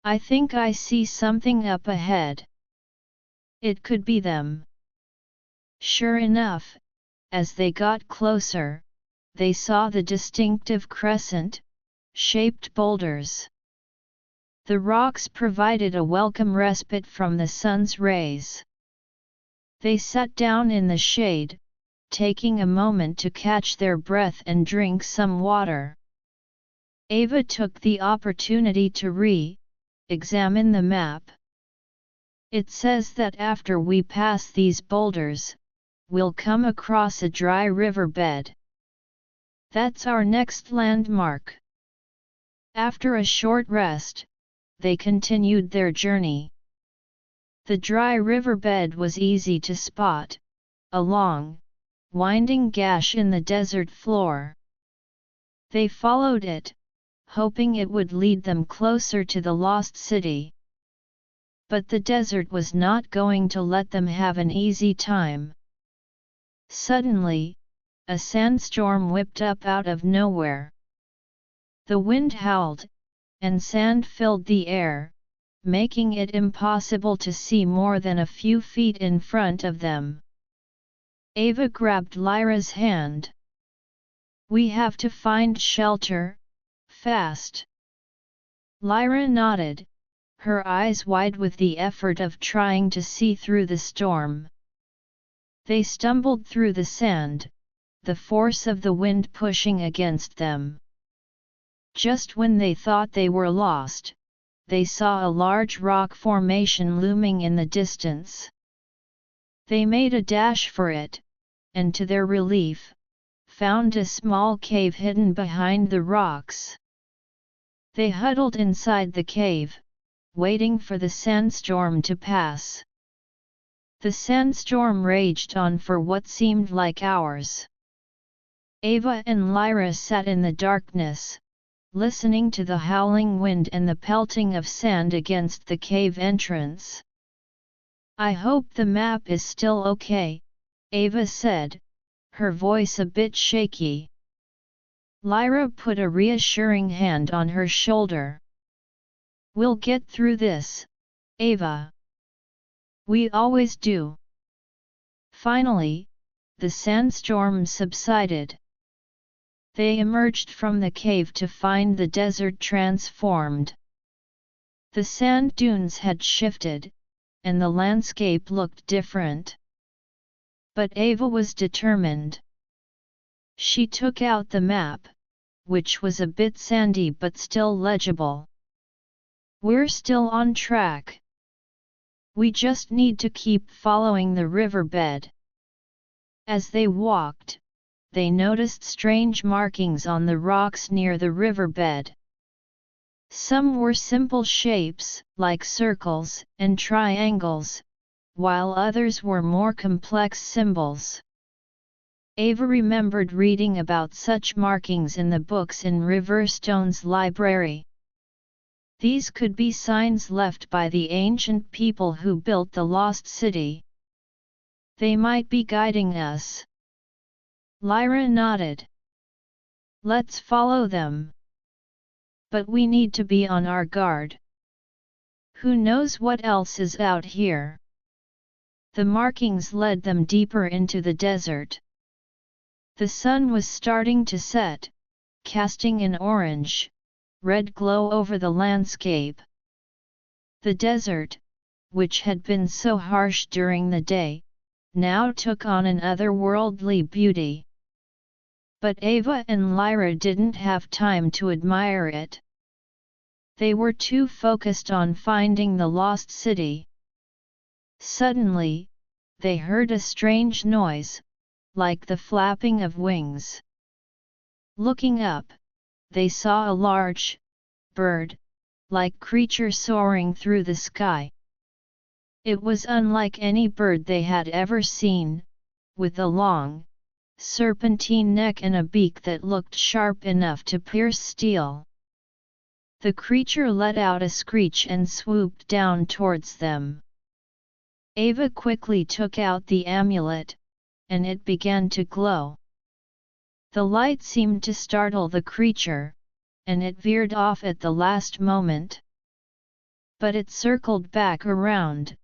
"I think I see something up ahead. It could be them." Sure enough, as they got closer, they saw the distinctive crescent-shaped boulders. The rocks provided a welcome respite from the sun's rays. They sat down in the shade, taking a moment to catch their breath and drink some water. Ava took the opportunity to examine the map. "It says that after we pass these boulders, we'll come across a dry riverbed. That's our next landmark." After a short rest, they continued their journey. The dry riverbed was easy to spot, a long, winding gash in the desert floor. They followed it, hoping it would lead them closer to the lost city. But the desert was not going to let them have an easy time. Suddenly, a sandstorm whipped up out of nowhere. The wind howled, and sand filled the air, making it impossible to see more than a few feet in front of them. Ava grabbed Lyra's hand. "We have to find shelter, fast." Lyra nodded, her eyes wide with the effort of trying to see through the storm. They stumbled through the sand, the force of the wind pushing against them. Just when they thought they were lost, they saw a large rock formation looming in the distance. They made a dash for it, and to their relief, found a small cave hidden behind the rocks. They huddled inside the cave, waiting for the sandstorm to pass. The sandstorm raged on for what seemed like hours. Ava and Lyra sat in the darkness, listening to the howling wind and the pelting of sand against the cave entrance. "I hope the map is still okay," Ava said, her voice a bit shaky. Lyra put a reassuring hand on her shoulder. "We'll get through this, Ava. We always do. Finally, the sandstorm subsided. They emerged from the cave to find the desert transformed. The sand dunes had shifted, and the landscape looked different. But Ava was determined. She took out the map, which was a bit sandy but still legible. We're still on track. We just need to keep following the riverbed. As they walked, they noticed strange markings on the rocks near the riverbed. Some were simple shapes, like circles and triangles, while others were more complex symbols. Ava remembered reading about such markings in the books in Riverstone's library. These could be signs left by the ancient people who built the lost city. They might be guiding us. Lyra nodded. Let's follow them. But we need to be on our guard. Who knows what else is out here? The markings led them deeper into the desert. The sun was starting to set, casting an orange-red glow over the landscape. The desert, which had been so harsh during the day, now took on an otherworldly beauty. But Ava and Lyra didn't have time to admire it. They were too focused on finding the lost city. Suddenly, they heard a strange noise, like the flapping of wings. Looking up, they saw a large, bird-like creature soaring through the sky. It was unlike any bird they had ever seen, with a long, serpentine neck and a beak that looked sharp enough to pierce steel. The creature let out a screech and swooped down towards them. Ava quickly took out the amulet, and it began to glow. The light seemed to startle the creature, and it veered off at the last moment. But it circled back around,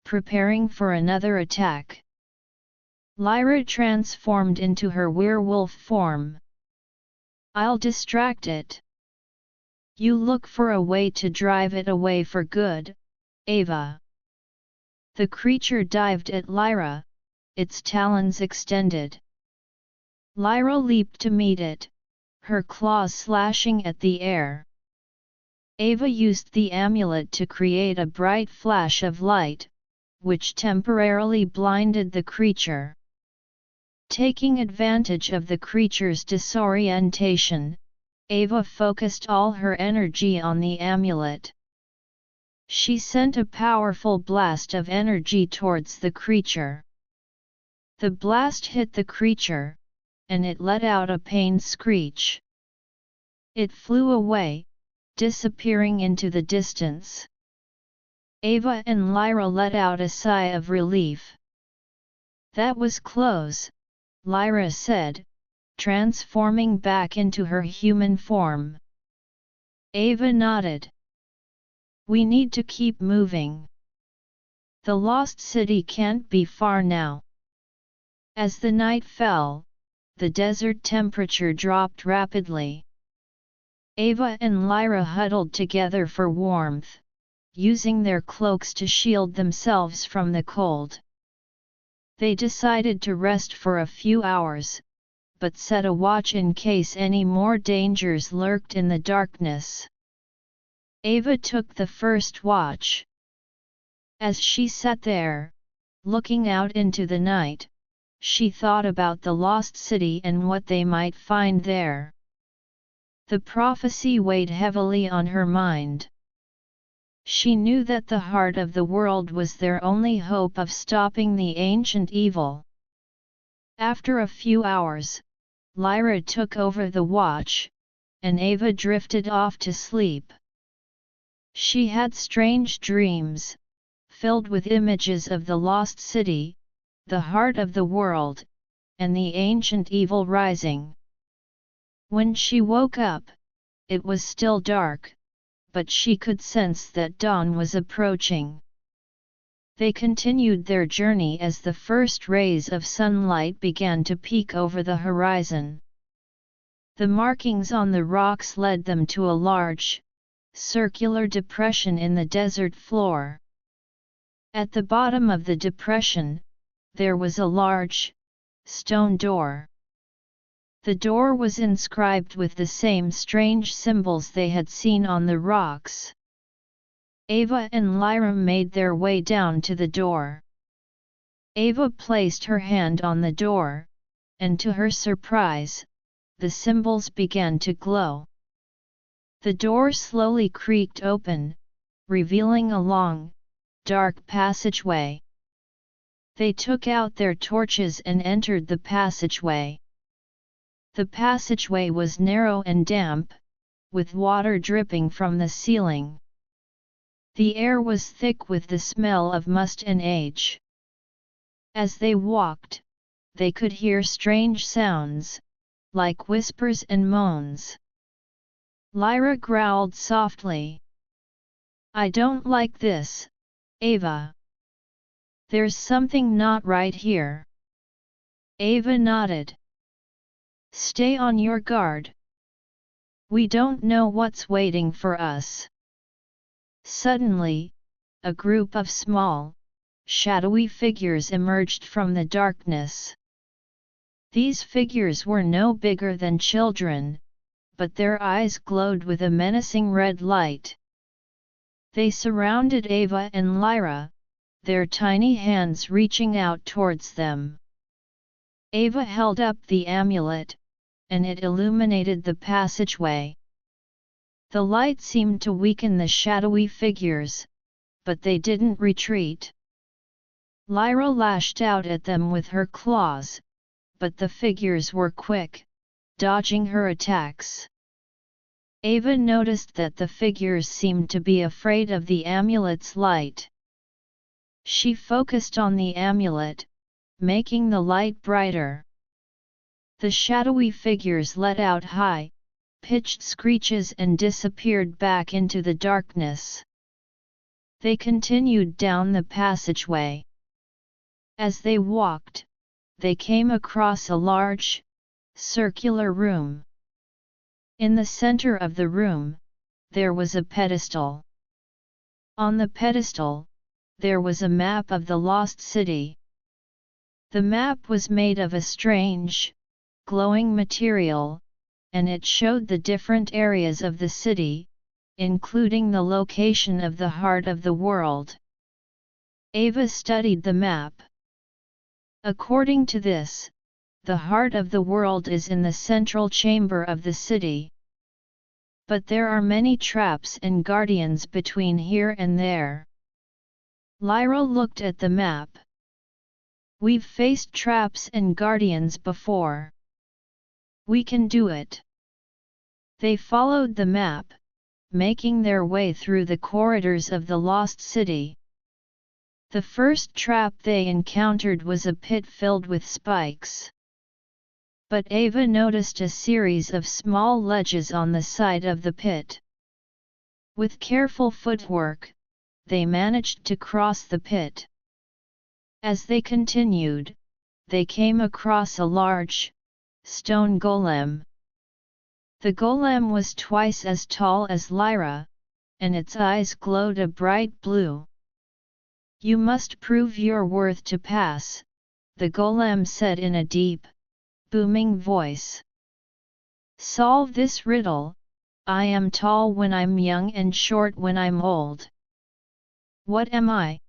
preparing for another attack. Lyra transformed into her werewolf form. I'll distract it. You look for a way to drive it away for good, Ava. The creature dived at Lyra, its talons extended. Lyra leaped to meet it, her claws slashing at the air. Ava used the amulet to create a bright flash of light, which temporarily blinded the creature. Taking advantage of the creature's disorientation, Ava focused all her energy on the amulet. She sent a powerful blast of energy towards the creature. The blast hit the creature, and it let out a pained screech. It flew away, disappearing into the distance. Ava and Lyra let out a sigh of relief. That was close, Lyra said, transforming back into her human form. Ava nodded. We need to keep moving. The lost city can't be far now. As the night fell, the desert temperature dropped rapidly. Ava and Lyra huddled together for warmth, using their cloaks to shield themselves from the cold. They decided to rest for a few hours, but set a watch in case any more dangers lurked in the darkness. Ava took the first watch. As she sat there, looking out into the night, she thought about the lost city and what they might find there. The prophecy weighed heavily on her mind. She knew that the heart of the world was their only hope of stopping the ancient evil. After a few hours, Lyra took over the watch, and Ava drifted off to sleep. She had strange dreams, filled with images of the lost city, the heart of the world, and the ancient evil rising. When she woke up, it was still dark, but she could sense that dawn was approaching. They continued their journey as the first rays of sunlight began to peek over the horizon. The markings on the rocks led them to a large, circular depression in the desert floor. At the bottom of the depression, there was a large, stone door. The door was inscribed with the same strange symbols they had seen on the rocks. Ava and Lyra made their way down to the door. Ava placed her hand on the door, and to her surprise, the symbols began to glow. The door slowly creaked open, revealing a long, dark passageway. They took out their torches and entered the passageway. The passageway was narrow and damp, with water dripping from the ceiling. The air was thick with the smell of must and age. As they walked, they could hear strange sounds, like whispers and moans. Lyra growled softly. "I don't like this, Ava. There's something not right here." Ava nodded. "Stay on your guard. We don't know what's waiting for us." Suddenly, a group of small, shadowy figures emerged from the darkness. These figures were no bigger than children, but their eyes glowed with a menacing red light. They surrounded Ava and Lyra, their tiny hands reaching out towards them. Ava held up the amulet, and it illuminated the passageway. The light seemed to weaken the shadowy figures, but they didn't retreat. Lyra lashed out at them with her claws, but the figures were quick, dodging her attacks. Ava noticed that the figures seemed to be afraid of the amulet's light. She focused on the amulet, making the light brighter. The shadowy figures let out high-pitched screeches and disappeared back into the darkness. They continued down the passageway. As they walked, they came across a large, circular room. In the center of the room, there was a pedestal. On the pedestal, there was a map of the lost city. The map was made of a strange, glowing material, and it showed the different areas of the city, including the location of the heart of the world. Ava studied the map. According to this, the heart of the world is in the central chamber of the city. But there are many traps and guardians between here and there. Lyra looked at the map. "We've faced traps and guardians before. We can do it." They followed the map, making their way through the corridors of the lost city. The first trap they encountered was a pit filled with spikes. But Ava noticed a series of small ledges on the side of the pit. With careful footwork, they managed to cross the pit. As they continued, they came across a large, stone golem. The golem was twice as tall as Lyra, and its eyes glowed a bright blue. "You must prove your worth to pass," the golem said in a deep, booming voice. "Solve this riddle. I am tall when I'm young and short when I'm old. What am I?"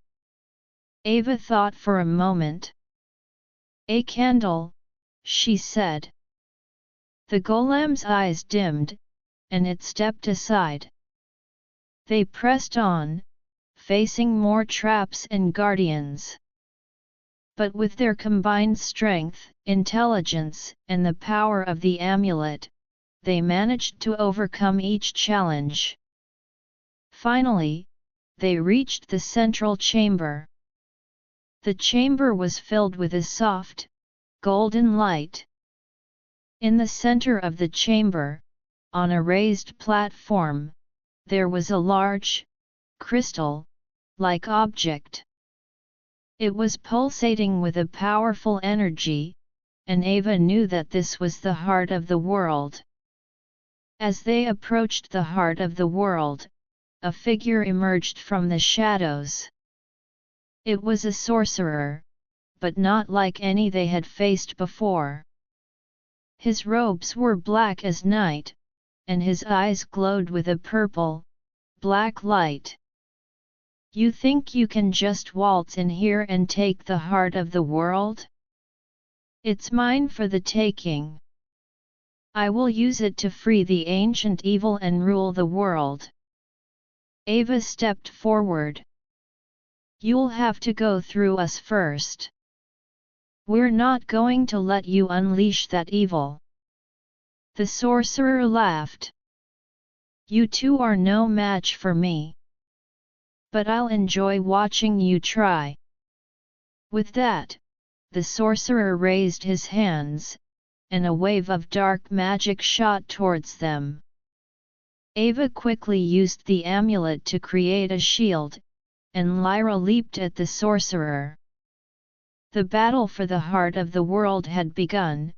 Ava thought for a moment. "A candle," she said. The golem's eyes dimmed, and it stepped aside. They pressed on, facing more traps and guardians. But with their combined strength, intelligence, and the power of the amulet, they managed to overcome each challenge. Finally, they reached the central chamber. The chamber was filled with a soft, golden light. In the center of the chamber, on a raised platform, there was a large, crystal-like object. It was pulsating with a powerful energy, and Ava knew that this was the heart of the world. As they approached the heart of the world, a figure emerged from the shadows. It was a sorcerer, but not like any they had faced before. His robes were black as night, and his eyes glowed with a purple, black light. "You think you can just waltz in here and take the heart of the world? It's mine for the taking. I will use it to free the ancient evil and rule the world." Ava stepped forward. "You'll have to go through us first. We're not going to let you unleash that evil." The sorcerer laughed. "You two are no match for me. But I'll enjoy watching you try." With that, the sorcerer raised his hands, and a wave of dark magic shot towards them. Ava quickly used the amulet to create a shield, and Lyra leaped at the sorcerer. The battle for the heart of the world had begun,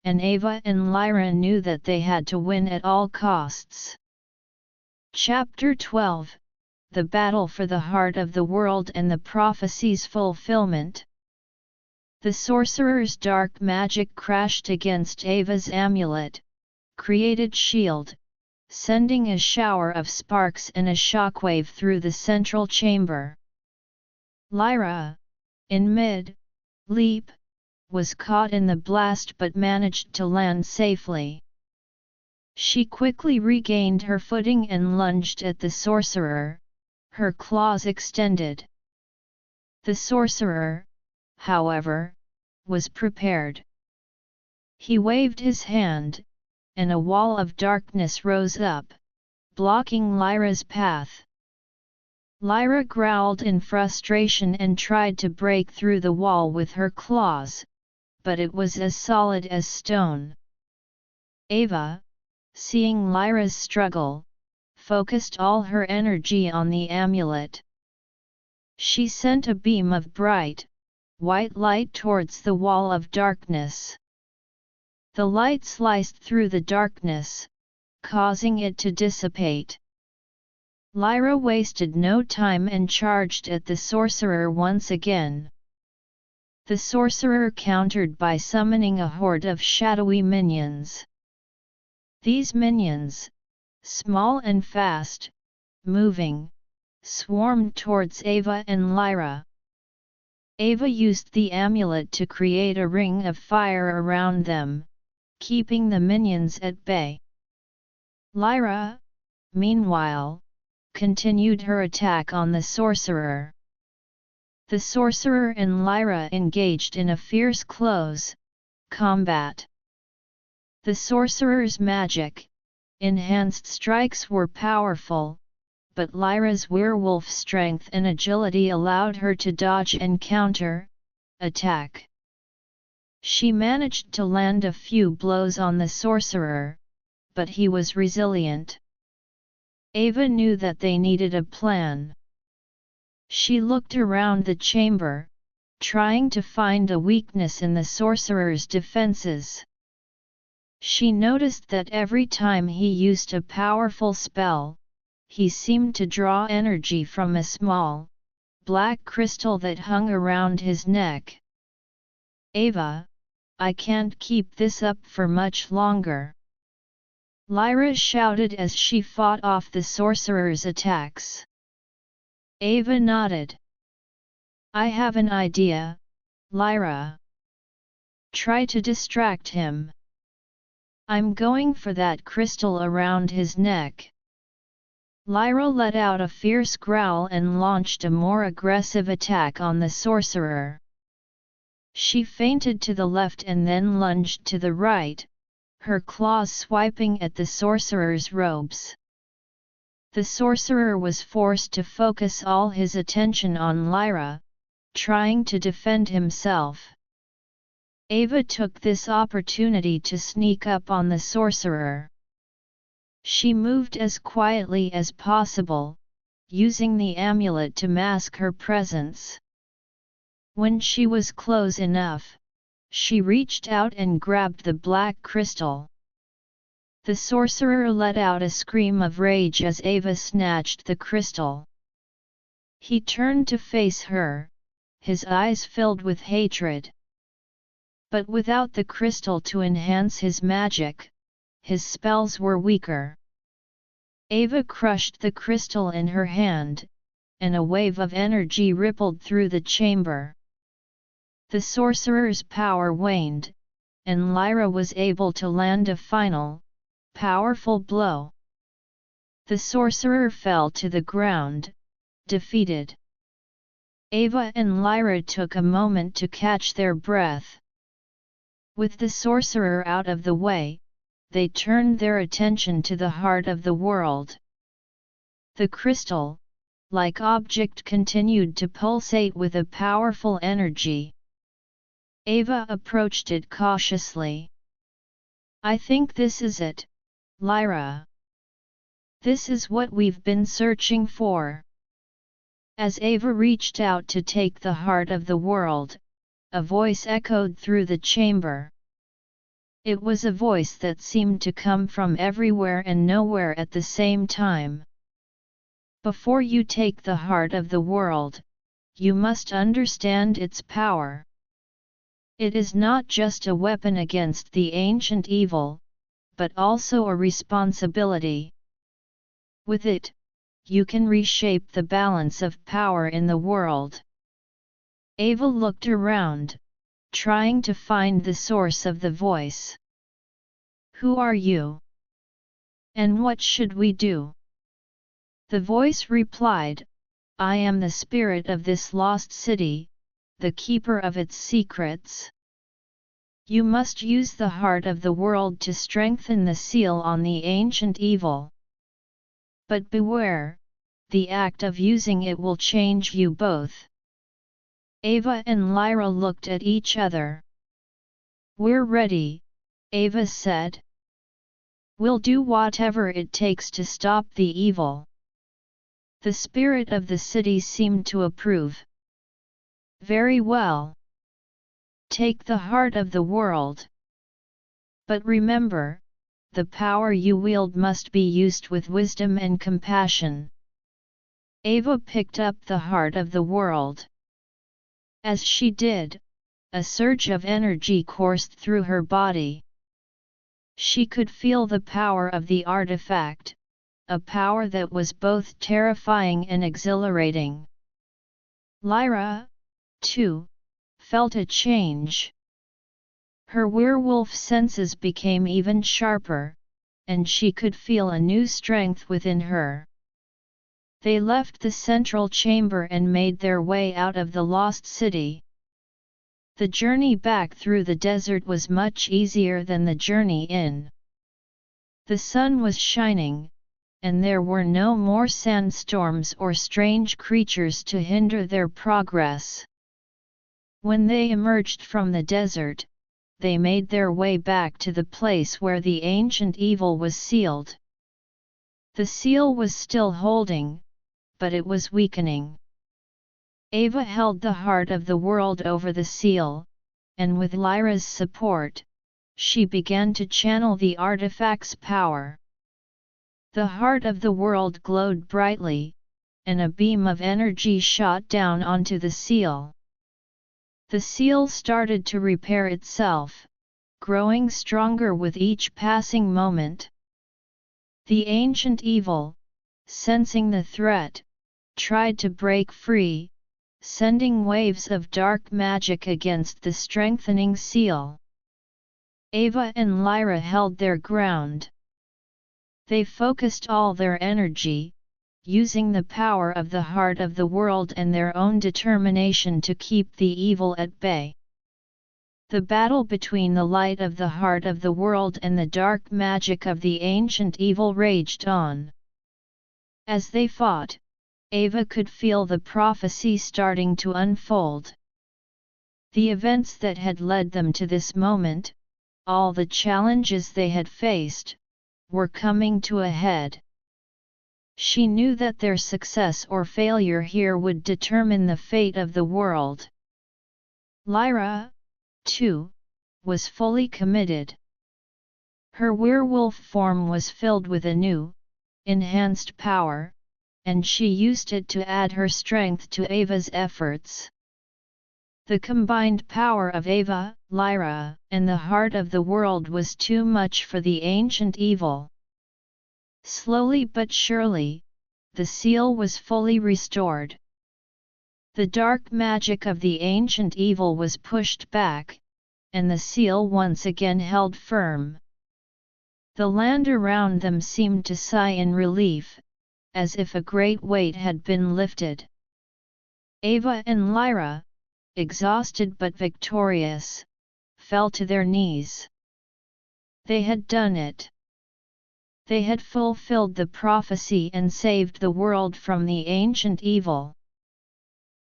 and Ava and Lyra knew that they had to win at all costs. Chapter 12: The Battle for the Heart of the World and the Prophecy's Fulfillment. The sorcerer's dark magic crashed against Ava's amulet, created shield, sending a shower of sparks and a shockwave through the central chamber. Lyra, in mid-leap, was caught in the blast but managed to land safely. She quickly regained her footing and lunged at the sorcerer, her claws extended. The sorcerer, however, was prepared. He waved his hand, and a wall of darkness rose up, blocking Lyra's path. Lyra growled in frustration and tried to break through the wall with her claws, but it was as solid as stone. Ava, seeing Lyra's struggle, focused all her energy on the amulet. She sent a beam of bright, white light towards the wall of darkness. The light sliced through the darkness, causing it to dissipate. Lyra wasted no time and charged at the sorcerer once again. The sorcerer countered by summoning a horde of shadowy minions. These minions, small and fast, moving, swarmed towards Ava and Lyra. Ava used the amulet to create a ring of fire around them, keeping the minions at bay. Lyra, meanwhile, continued her attack on the sorcerer. The sorcerer and Lyra engaged in a fierce close combat. The sorcerer's magic, enhanced strikes were powerful, but Lyra's werewolf strength and agility allowed her to dodge and counter-attack. She managed to land a few blows on the sorcerer, but he was resilient. Ava knew that they needed a plan. She looked around the chamber, trying to find a weakness in the sorcerer's defenses. She noticed that every time he used a powerful spell, he seemed to draw energy from a small, black crystal that hung around his neck. "Ava, I can't keep this up for much longer," Lyra shouted as she fought off the sorcerer's attacks. Ava nodded. "I have an idea, Lyra. Try to distract him. I'm going for that crystal around his neck." Lyra let out a fierce growl and launched a more aggressive attack on the sorcerer. She feinted to the left and then lunged to the right, her claws swiping at the sorcerer's robes. The sorcerer was forced to focus all his attention on Lyra, trying to defend himself. Ava took this opportunity to sneak up on the sorcerer. She moved as quietly as possible, using the amulet to mask her presence. When she was close enough, she reached out and grabbed the black crystal. The sorcerer let out a scream of rage as Ava snatched the crystal. He turned to face her, his eyes filled with hatred. But without the crystal to enhance his magic, his spells were weaker. Ava crushed the crystal in her hand, and a wave of energy rippled through the chamber. The sorcerer's power waned, and Lyra was able to land a final, powerful blow. The sorcerer fell to the ground, defeated. Ava and Lyra took a moment to catch their breath. With the sorcerer out of the way, they turned their attention to the heart of the world. The crystal, like object, continued to pulsate with a powerful energy. Ava approached it cautiously. "I think this is it, Lyra. This is what we've been searching for." As Ava reached out to take the heart of the world, a voice echoed through the chamber. It was a voice that seemed to come from everywhere and nowhere at the same time. "Before you take the heart of the world, you must understand its power. It is not just a weapon against the ancient evil, but also a responsibility. With it, you can reshape the balance of power in the world." Ava looked around, trying to find the source of the voice. "Who are you? And what should we do?" The voice replied, "I am the spirit of this lost city, the keeper of its secrets. You must use the heart of the world to strengthen the seal on the ancient evil. But beware, the act of using it will change you both." Ava and Lyra looked at each other. "We're ready," Ava said. "We'll do whatever it takes to stop the evil." The spirit of the city seemed to approve. "Very well. Take the heart of the world. But remember, the power you wield must be used with wisdom and compassion." Ava picked up the heart of the world. As she did, a surge of energy coursed through her body. She could feel the power of the artifact, a power that was both terrifying and exhilarating. Lyra, too, felt a change. Her werewolf senses became even sharper, and she could feel a new strength within her. They left the central chamber and made their way out of the lost city. The journey back through the desert was much easier than the journey in. The sun was shining, and there were no more sandstorms or strange creatures to hinder their progress. When they emerged from the desert, they made their way back to the place where the ancient evil was sealed. The seal was still holding, but it was weakening. Ava held the heart of the world over the seal, and with Lyra's support, she began to channel the artifact's power. The heart of the world glowed brightly, and a beam of energy shot down onto the seal. The seal started to repair itself, growing stronger with each passing moment. The ancient evil, sensing the threat, tried to break free, sending waves of dark magic against the strengthening seal. Ava and Lyra held their ground. They focused all their energy, using the power of the heart of the world and their own determination to keep the evil at bay. The battle between the light of the heart of the world and the dark magic of the ancient evil raged on. As they fought, Ava could feel the prophecy starting to unfold. The events that had led them to this moment, all the challenges they had faced, were coming to a head. She knew that their success or failure here would determine the fate of the world. Lyra, too, was fully committed. Her werewolf form was filled with a new, enhanced power, and she used it to add her strength to Ava's efforts. The combined power of Ava, Lyra, and the heart of the world was too much for the ancient evil. Slowly but surely, the seal was fully restored. The dark magic of the ancient evil was pushed back, and the seal once again held firm. The land around them seemed to sigh in relief, as if a great weight had been lifted. Ava and Lyra, exhausted but victorious, fell to their knees. They had done it. They had fulfilled the prophecy and saved the world from the ancient evil.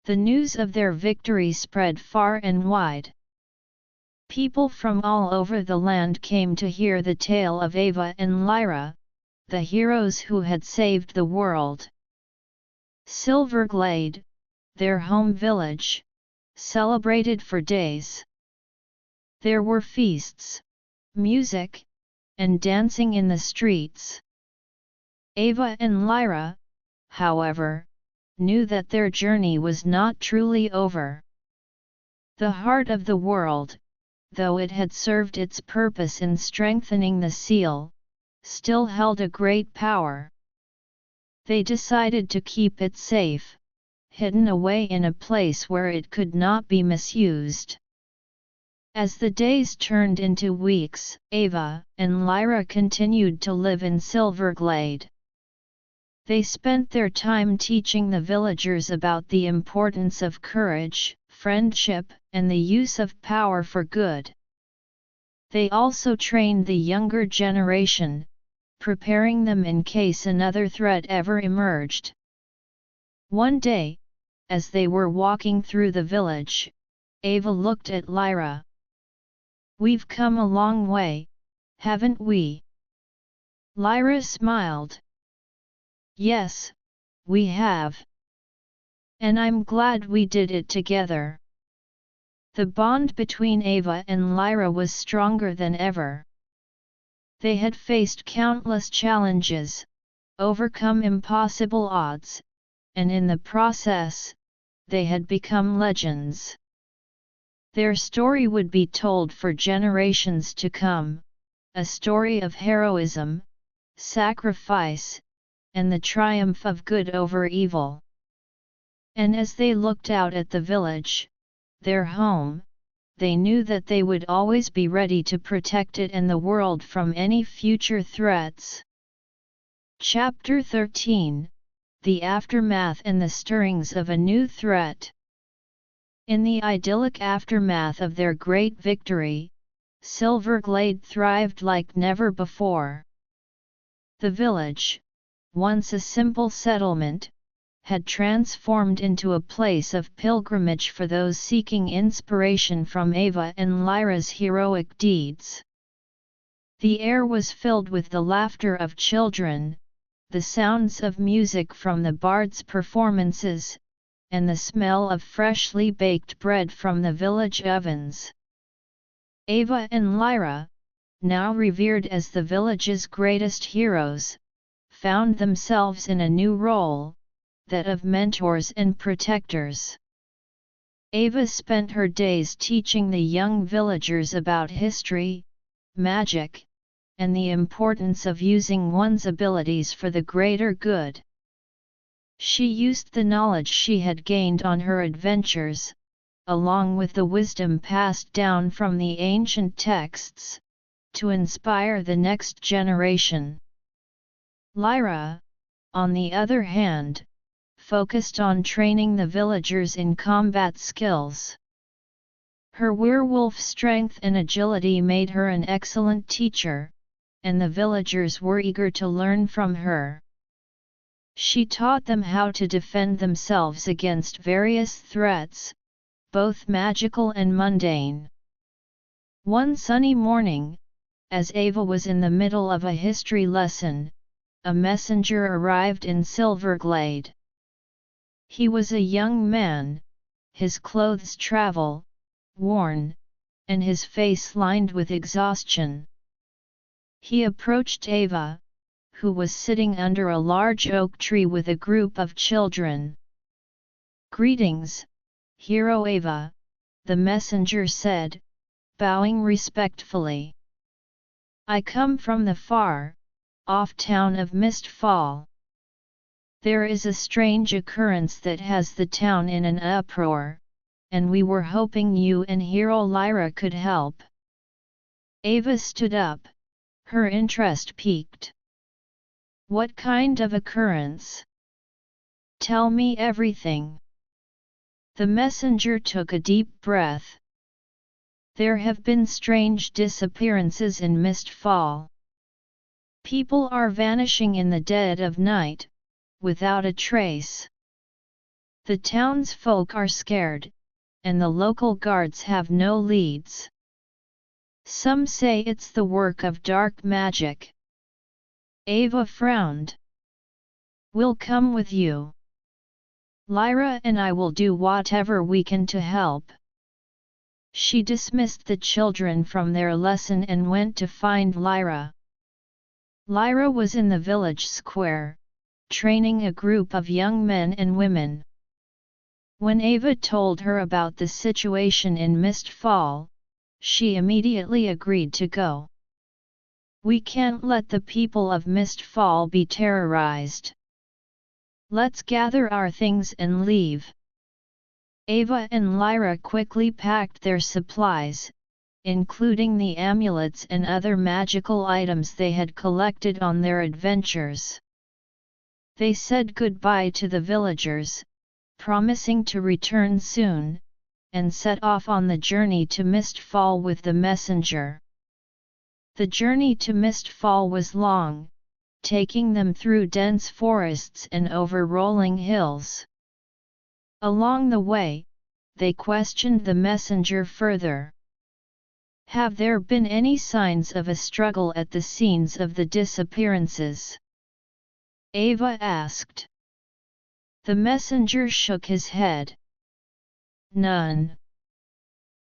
The news of their victory spread far and wide. People from all over the land came to hear the tale of Ava and Lyra, the heroes who had saved the world. Silverglade, their home village, celebrated for days. There were feasts, music, and dancing in the streets. Ava and Lyra, however, knew that their journey was not truly over. The heart of the world, though it had served its purpose in strengthening the seal, still held a great power. They decided to keep it safe, hidden away in a place where it could not be misused. As the days turned into weeks, Ava and Lyra continued to live in Silverglade. They spent their time teaching the villagers about the importance of courage, friendship, and the use of power for good. They also trained the younger generation, preparing them in case another threat ever emerged. One day, as they were walking through the village, Ava looked at Lyra. "We've come a long way, haven't we?" Lyra smiled. "Yes, we have. And I'm glad we did it together." The bond between Ava and Lyra was stronger than ever. They had faced countless challenges, overcome impossible odds, and in the process, they had become legends. Their story would be told for generations to come, a story of heroism, sacrifice, and the triumph of good over evil. And as they looked out at the village, their home, they knew that they would always be ready to protect it and the world from any future threats. Chapter 13 – The Aftermath and the Stirrings of a New Threat. In the idyllic aftermath of their great victory, Silverglade thrived like never before. The village, once a simple settlement, had transformed into a place of pilgrimage for those seeking inspiration from Ava and Lyra's heroic deeds. The air was filled with the laughter of children, the sounds of music from the bards' performances, and the smell of freshly baked bread from the village ovens. Ava and Lyra, now revered as the village's greatest heroes, found themselves in a new role, that of mentors and protectors. Ava spent her days teaching the young villagers about history, magic, and the importance of using one's abilities for the greater good. She used the knowledge she had gained on her adventures, along with the wisdom passed down from the ancient texts, to inspire the next generation. Lyra, on the other hand, focused on training the villagers in combat skills. Her werewolf strength and agility made her an excellent teacher, and the villagers were eager to learn from her. She taught them how to defend themselves against various threats, both magical and mundane. One sunny morning, as Ava was in the middle of a history lesson, a messenger arrived in Silverglade. He was a young man, his clothes travel, worn, and his face lined with exhaustion. He approached Ava, who was sitting under a large oak tree with a group of children. "Greetings, Hero Ava," the messenger said, bowing respectfully. "I come from the far-off town of Mistfall. There is a strange occurrence that has the town in an uproar, and we were hoping you and Hero Lyra could help." Ava stood up, her interest piqued. "What kind of occurrence? Tell me everything." The messenger took a deep breath. "There have been strange disappearances in Mistfall. People are vanishing in the dead of night, without a trace. The townsfolk are scared, and the local guards have no leads. Some say it's the work of dark magic." Ava frowned. "We'll come with you. Lyra and I will do whatever we can to help." She dismissed the children from their lesson and went to find Lyra. Lyra was in the village square, training a group of young men and women. When Ava told her about the situation in Mistfall, she immediately agreed to go. "We can't let the people of Mistfall be terrorized. Let's gather our things and leave." Ava and Lyra quickly packed their supplies, including the amulets and other magical items they had collected on their adventures. They said goodbye to the villagers, promising to return soon, and set off on the journey to Mistfall with the messenger. The journey to Mistfall was long, taking them through dense forests and over rolling hills. Along the way, they questioned the messenger further. "Have there been any signs of a struggle at the scenes of the disappearances?" Ava asked. The messenger shook his head. "None.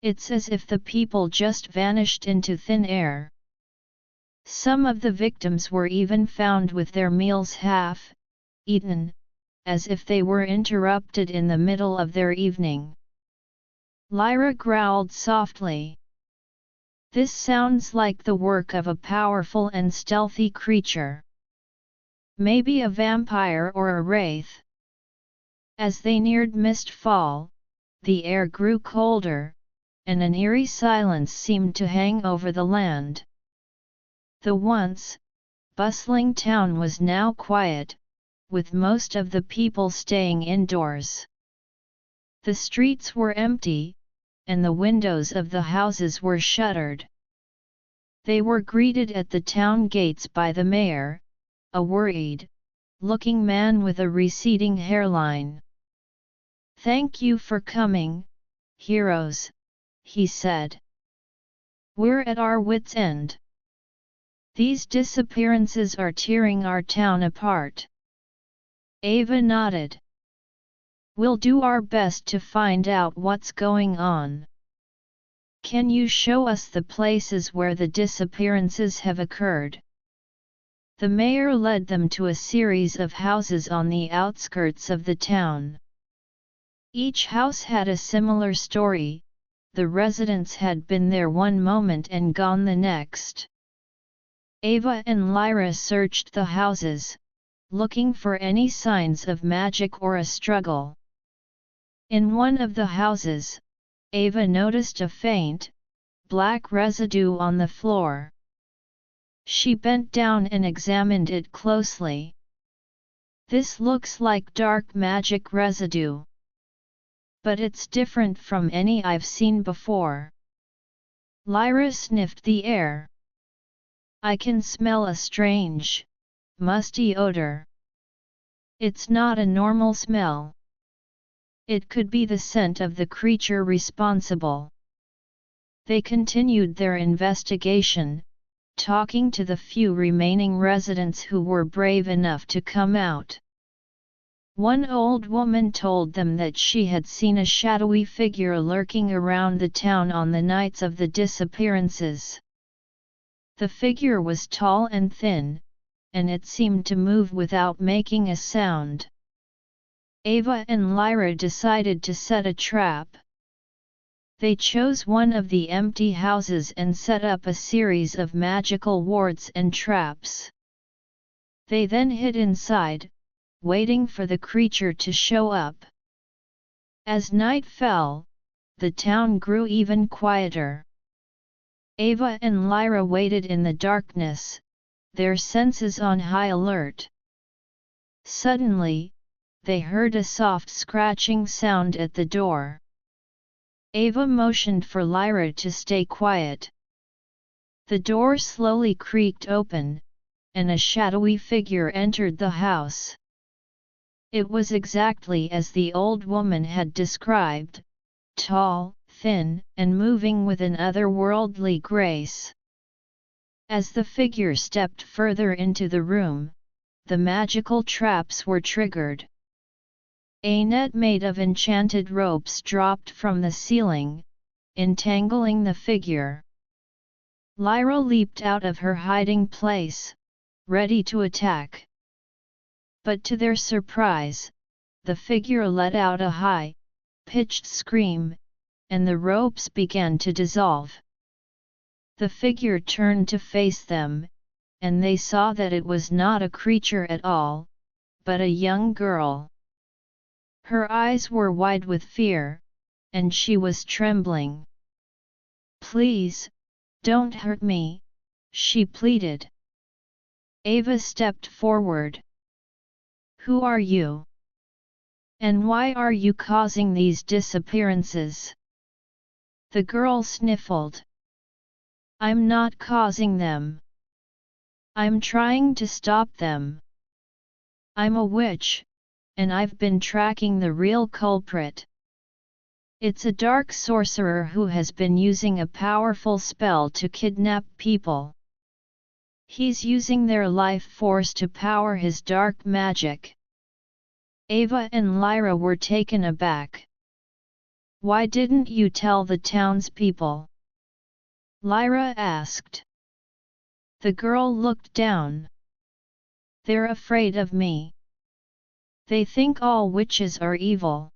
It's as if the people just vanished into thin air. Some of the victims were even found with their meals half-eaten, as if they were interrupted in the middle of their evening." Lyra growled softly. "This sounds like the work of a powerful and stealthy creature. Maybe a vampire or a wraith." As they neared Mistfall, the air grew colder, and an eerie silence seemed to hang over the land. The once bustling town was now quiet, with most of the people staying indoors. The streets were empty, and the windows of the houses were shuttered. They were greeted at the town gates by the mayor, a worried-looking man with a receding hairline. "Thank you for coming, heroes," he said. "We're at our wits' end. These disappearances are tearing our town apart." Ava nodded. "We'll do our best to find out what's going on. Can you show us the places where the disappearances have occurred?" The mayor led them to a series of houses on the outskirts of the town. Each house had a similar story. The residents had been there one moment and gone the next. Ava and Lyra searched the houses, looking for any signs of magic or a struggle. In one of the houses, Ava noticed a faint, black residue on the floor. She bent down and examined it closely. "This looks like dark magic residue. But it's different from any I've seen before." Lyra sniffed the air. "I can smell a strange, musty odor. It's not a normal smell. It could be the scent of the creature responsible." They continued their investigation, talking to the few remaining residents who were brave enough to come out. One old woman told them that she had seen a shadowy figure lurking around the town on the nights of the disappearances. The figure was tall and thin, and it seemed to move without making a sound. Ava and Lyra decided to set a trap. They chose one of the empty houses and set up a series of magical wards and traps. They then hid inside, waiting for the creature to show up. As night fell, the town grew even quieter. Ava and Lyra waited in the darkness, their senses on high alert. Suddenly, they heard a soft scratching sound at the door. Ava motioned for Lyra to stay quiet. The door slowly creaked open, and a shadowy figure entered the house. It was exactly as the old woman had described, tall, thin, and moving with an otherworldly grace. As the figure stepped further into the room, the magical traps were triggered. A net made of enchanted ropes dropped from the ceiling, entangling the figure. Lyra leaped out of her hiding place, ready to attack. But to their surprise, the figure let out a high-pitched scream, and the ropes began to dissolve. The figure turned to face them, and they saw that it was not a creature at all, but a young girl. Her eyes were wide with fear, and she was trembling. "Please, don't hurt me," she pleaded. Ava stepped forward. "Who are you? And why are you causing these disappearances?" The girl sniffled. "I'm not causing them. I'm trying to stop them. I'm a witch, and I've been tracking the real culprit. It's a dark sorcerer who has been using a powerful spell to kidnap people. He's using their life force to power his dark magic." Ava and Lyra were taken aback. "Why didn't you tell the townspeople?" Lyra asked. The girl looked down. "They're afraid of me. They think all witches are evil.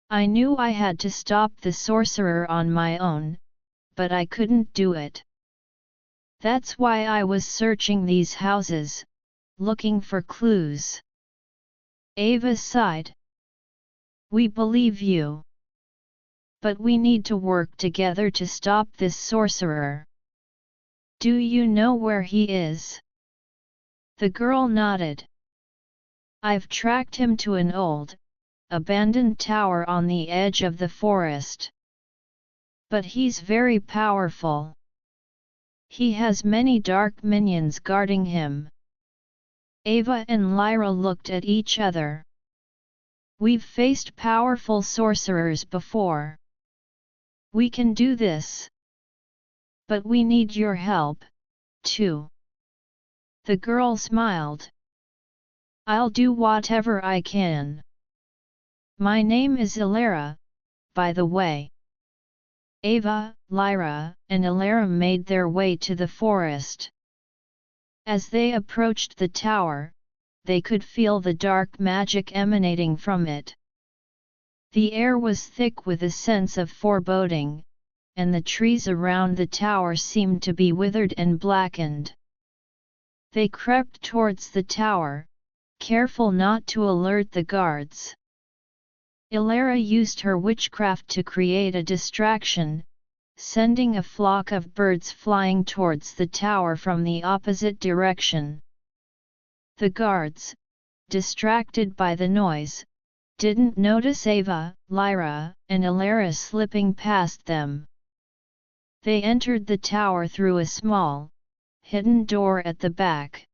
I knew I had to stop the sorcerer on my own, but I couldn't do it. That's why I was searching these houses, looking for clues." Ava sighed. "We believe you. But we need to work together to stop this sorcerer. Do you know where he is?" The girl nodded. "I've tracked him to an old, abandoned tower on the edge of the forest. But he's very powerful. He has many dark minions guarding him." Ava and Lyra looked at each other. "We've faced powerful sorcerers before. We can do this. But we need your help, too." The girl smiled. "I'll do whatever I can. My name is Lyra, by the way." Ava, Lyra, and Lyra made their way to the forest. As they approached the tower, they could feel the dark magic emanating from it. The air was thick with a sense of foreboding, and the trees around the tower seemed to be withered and blackened. They crept towards the tower, careful not to alert the guards. Lyra used her witchcraft to create a distraction, sending a flock of birds flying towards the tower from the opposite direction. The guards, distracted by the noise, didn't notice Ava, Lyra, and Lyra slipping past them. They entered the tower through a small, hidden door at the back.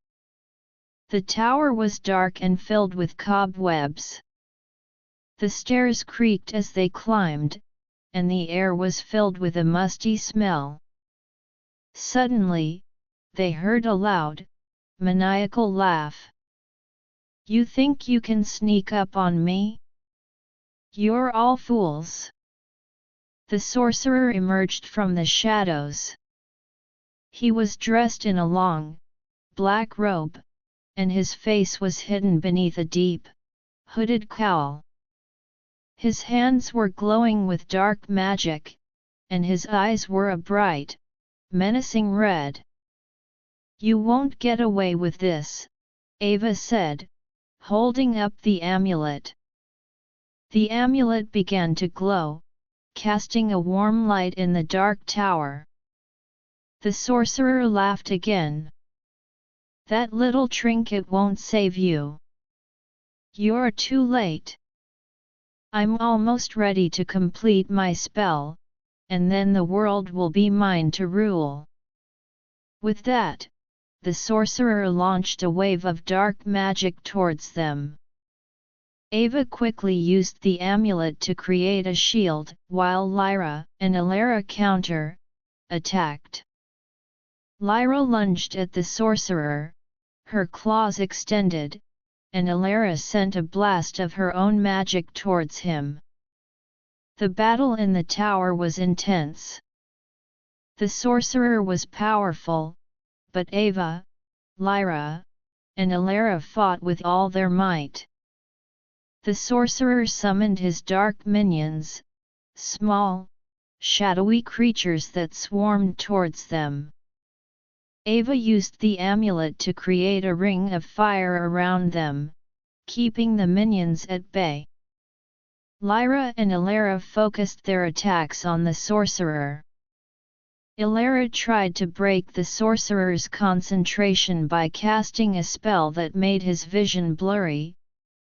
The tower was dark and filled with cobwebs. The stairs creaked as they climbed, and the air was filled with a musty smell. Suddenly, they heard a loud, maniacal laugh. You think you can sneak up on me? You're all fools. The sorcerer emerged from the shadows. He was dressed in a long, black robe, and his face was hidden beneath a deep, hooded cowl. His hands were glowing with dark magic, and his eyes were a bright, menacing red. You won't get away with this, Ava said, holding up the amulet. The amulet began to glow, casting a warm light in the dark tower. The sorcerer laughed again. That little trinket won't save you. You're too late. I'm almost ready to complete my spell, and then the world will be mine to rule. With that, the sorcerer launched a wave of dark magic towards them. Ava quickly used the amulet to create a shield, while Lyra and Lyra counter-attacked. Lyra lunged at the sorcerer, her claws extended, and Lyra sent a blast of her own magic towards him. The battle in the tower was intense. The sorcerer was powerful, but Ava, Lyra, and Lyra fought with all their might. The sorcerer summoned his dark minions, small, shadowy creatures that swarmed towards them. Ava used the amulet to create a ring of fire around them, keeping the minions at bay. Lyra and Lyra focused their attacks on the sorcerer. Lyra tried to break the sorcerer's concentration by casting a spell that made his vision blurry,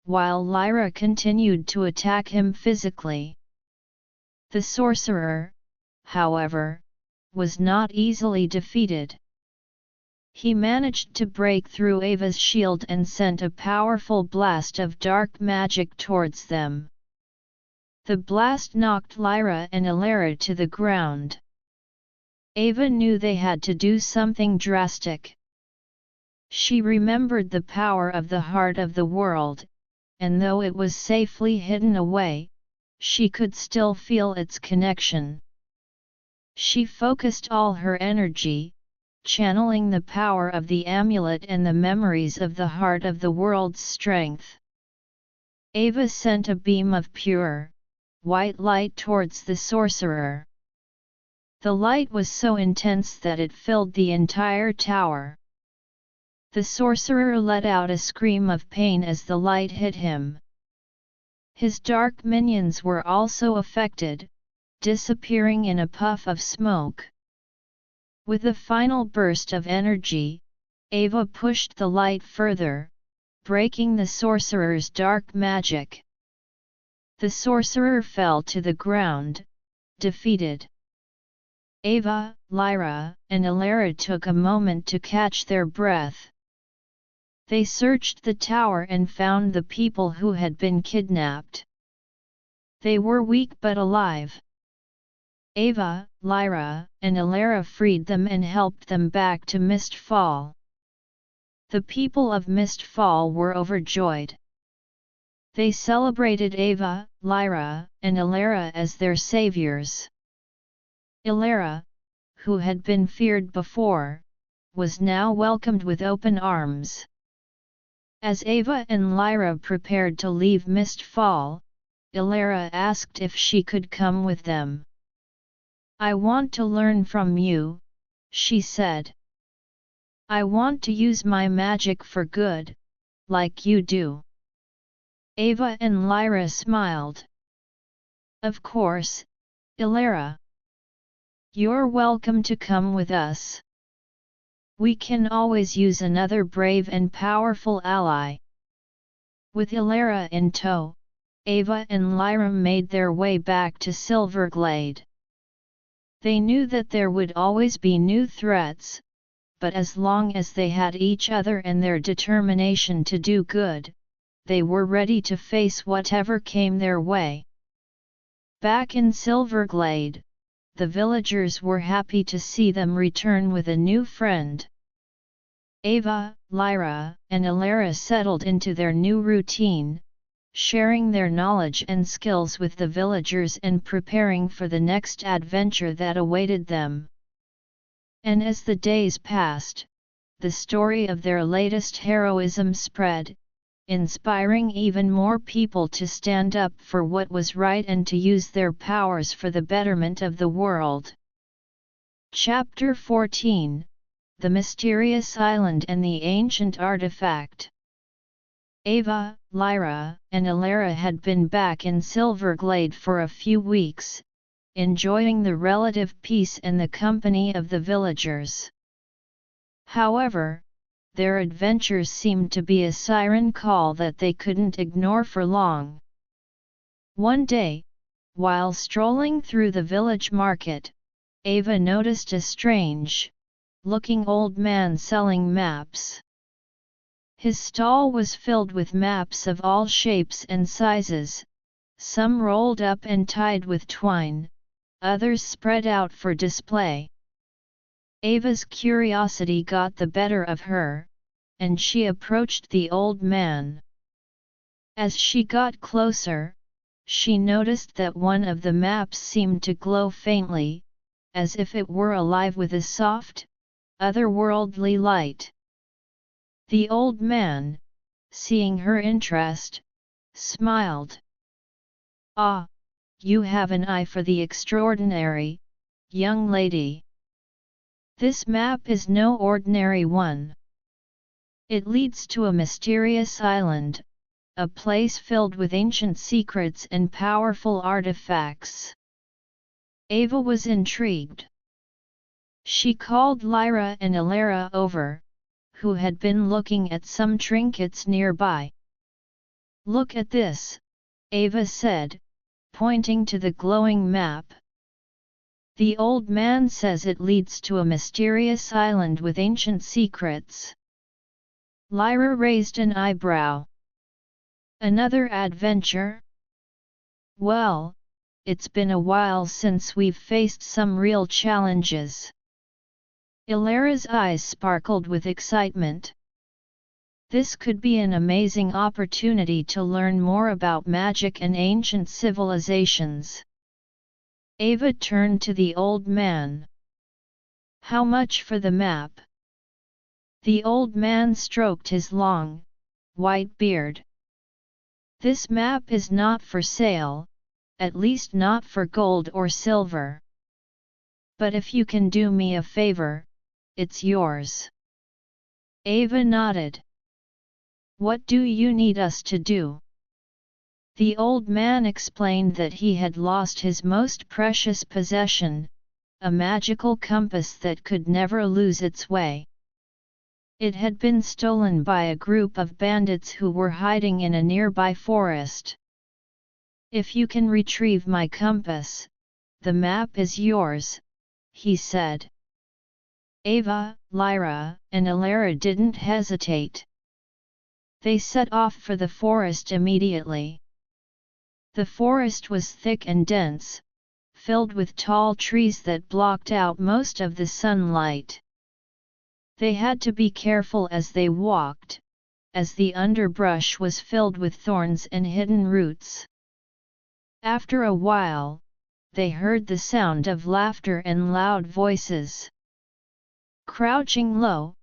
while Lyra continued to attack him physically. The sorcerer, however, was not easily defeated. He managed to break through Ava's shield and sent a powerful blast of dark magic towards them. The blast knocked Lyra and Lyra to the ground. Ava knew they had to do something drastic. She remembered the power of the heart of the world, and though it was safely hidden away, she could still feel its connection. She focused all her energy, channeling the power of the amulet and the memories of the heart of the world's strength. Ava sent a beam of pure, white light towards the sorcerer. The light was so intense that it filled the entire tower. The sorcerer let out a scream of pain as the light hit him. His dark minions were also affected, disappearing in a puff of smoke. With a final burst of energy, Ava pushed the light further, breaking the sorcerer's dark magic. The sorcerer fell to the ground, defeated. Ava, Lyra, and Lyra took a moment to catch their breath. They searched the tower and found the people who had been kidnapped. They were weak but alive. Ava, Lyra, and Lyra freed them and helped them back to Mistfall. The people of Mistfall were overjoyed. They celebrated Ava, Lyra, and Lyra as their saviors. Lyra, who had been feared before, was now welcomed with open arms. As Ava and Lyra prepared to leave Mistfall, Lyra asked if she could come with them. "I want to learn from you," she said. "I want to use my magic for good, like you do." Ava and Lyra smiled. "Of course, Lyra. You're welcome to come with us. We can always use another brave and powerful ally." With Lyra in tow, Ava and Lyra made their way back to Silverglade. They knew that there would always be new threats, but as long as they had each other and their determination to do good, they were ready to face whatever came their way. Back in Silverglade, the villagers were happy to see them return with a new friend. Ava, Lyra, and Lyra settled into their new routine, sharing their knowledge and skills with the villagers and preparing for the next adventure that awaited them. And as the days passed, the story of their latest heroism spread, inspiring even more people to stand up for what was right and to use their powers for the betterment of the world. Chapter 14: The Mysterious Island and the Ancient Artifact. Ava, Lyra, and Lyra had been back in Silverglade for a few weeks, enjoying the relative peace and the company of the villagers. However, their adventures seemed to be a siren call that they couldn't ignore for long. One day, while strolling through the village market, Ava noticed a strange-looking old man selling maps. His stall was filled with maps of all shapes and sizes, some rolled up and tied with twine, others spread out for display. Ava's curiosity got the better of her, and she approached the old man. As she got closer, she noticed that one of the maps seemed to glow faintly, as if it were alive with a soft, otherworldly light. The old man, seeing her interest, smiled. "Ah, you have an eye for the extraordinary, young lady. This map is no ordinary one. It leads to a mysterious island, a place filled with ancient secrets and powerful artifacts." Ava was intrigued. She called Lyra and Lyra over, who had been looking at some trinkets nearby. "Look at this," Ava said, pointing to the glowing map. "The old man says it leads to a mysterious island with ancient secrets." Lyra raised an eyebrow. "Another adventure? Well, it's been a while since we've faced some real challenges." Lyra's eyes sparkled with excitement. This could be an amazing opportunity to learn more about magic and ancient civilizations. Ava turned to the old man. "How much for the map?" The old man stroked his long, white beard. "This map is not for sale, at least not for gold or silver. But if you can do me a favor, it's yours." Ava nodded. "What do you need us to do?" The old man explained that he had lost his most precious possession, a magical compass that could never lose its way. It had been stolen by a group of bandits who were hiding in a nearby forest. "If you can retrieve my compass, the map is yours," he said. Ava, Lyra, and Lyra didn't hesitate. They set off for the forest immediately. The forest was thick and dense, filled with tall trees that blocked out most of the sunlight. They had to be careful as they walked, as the underbrush was filled with thorns and hidden roots. After a while, they heard the sound of laughter and loud voices. Crouching low,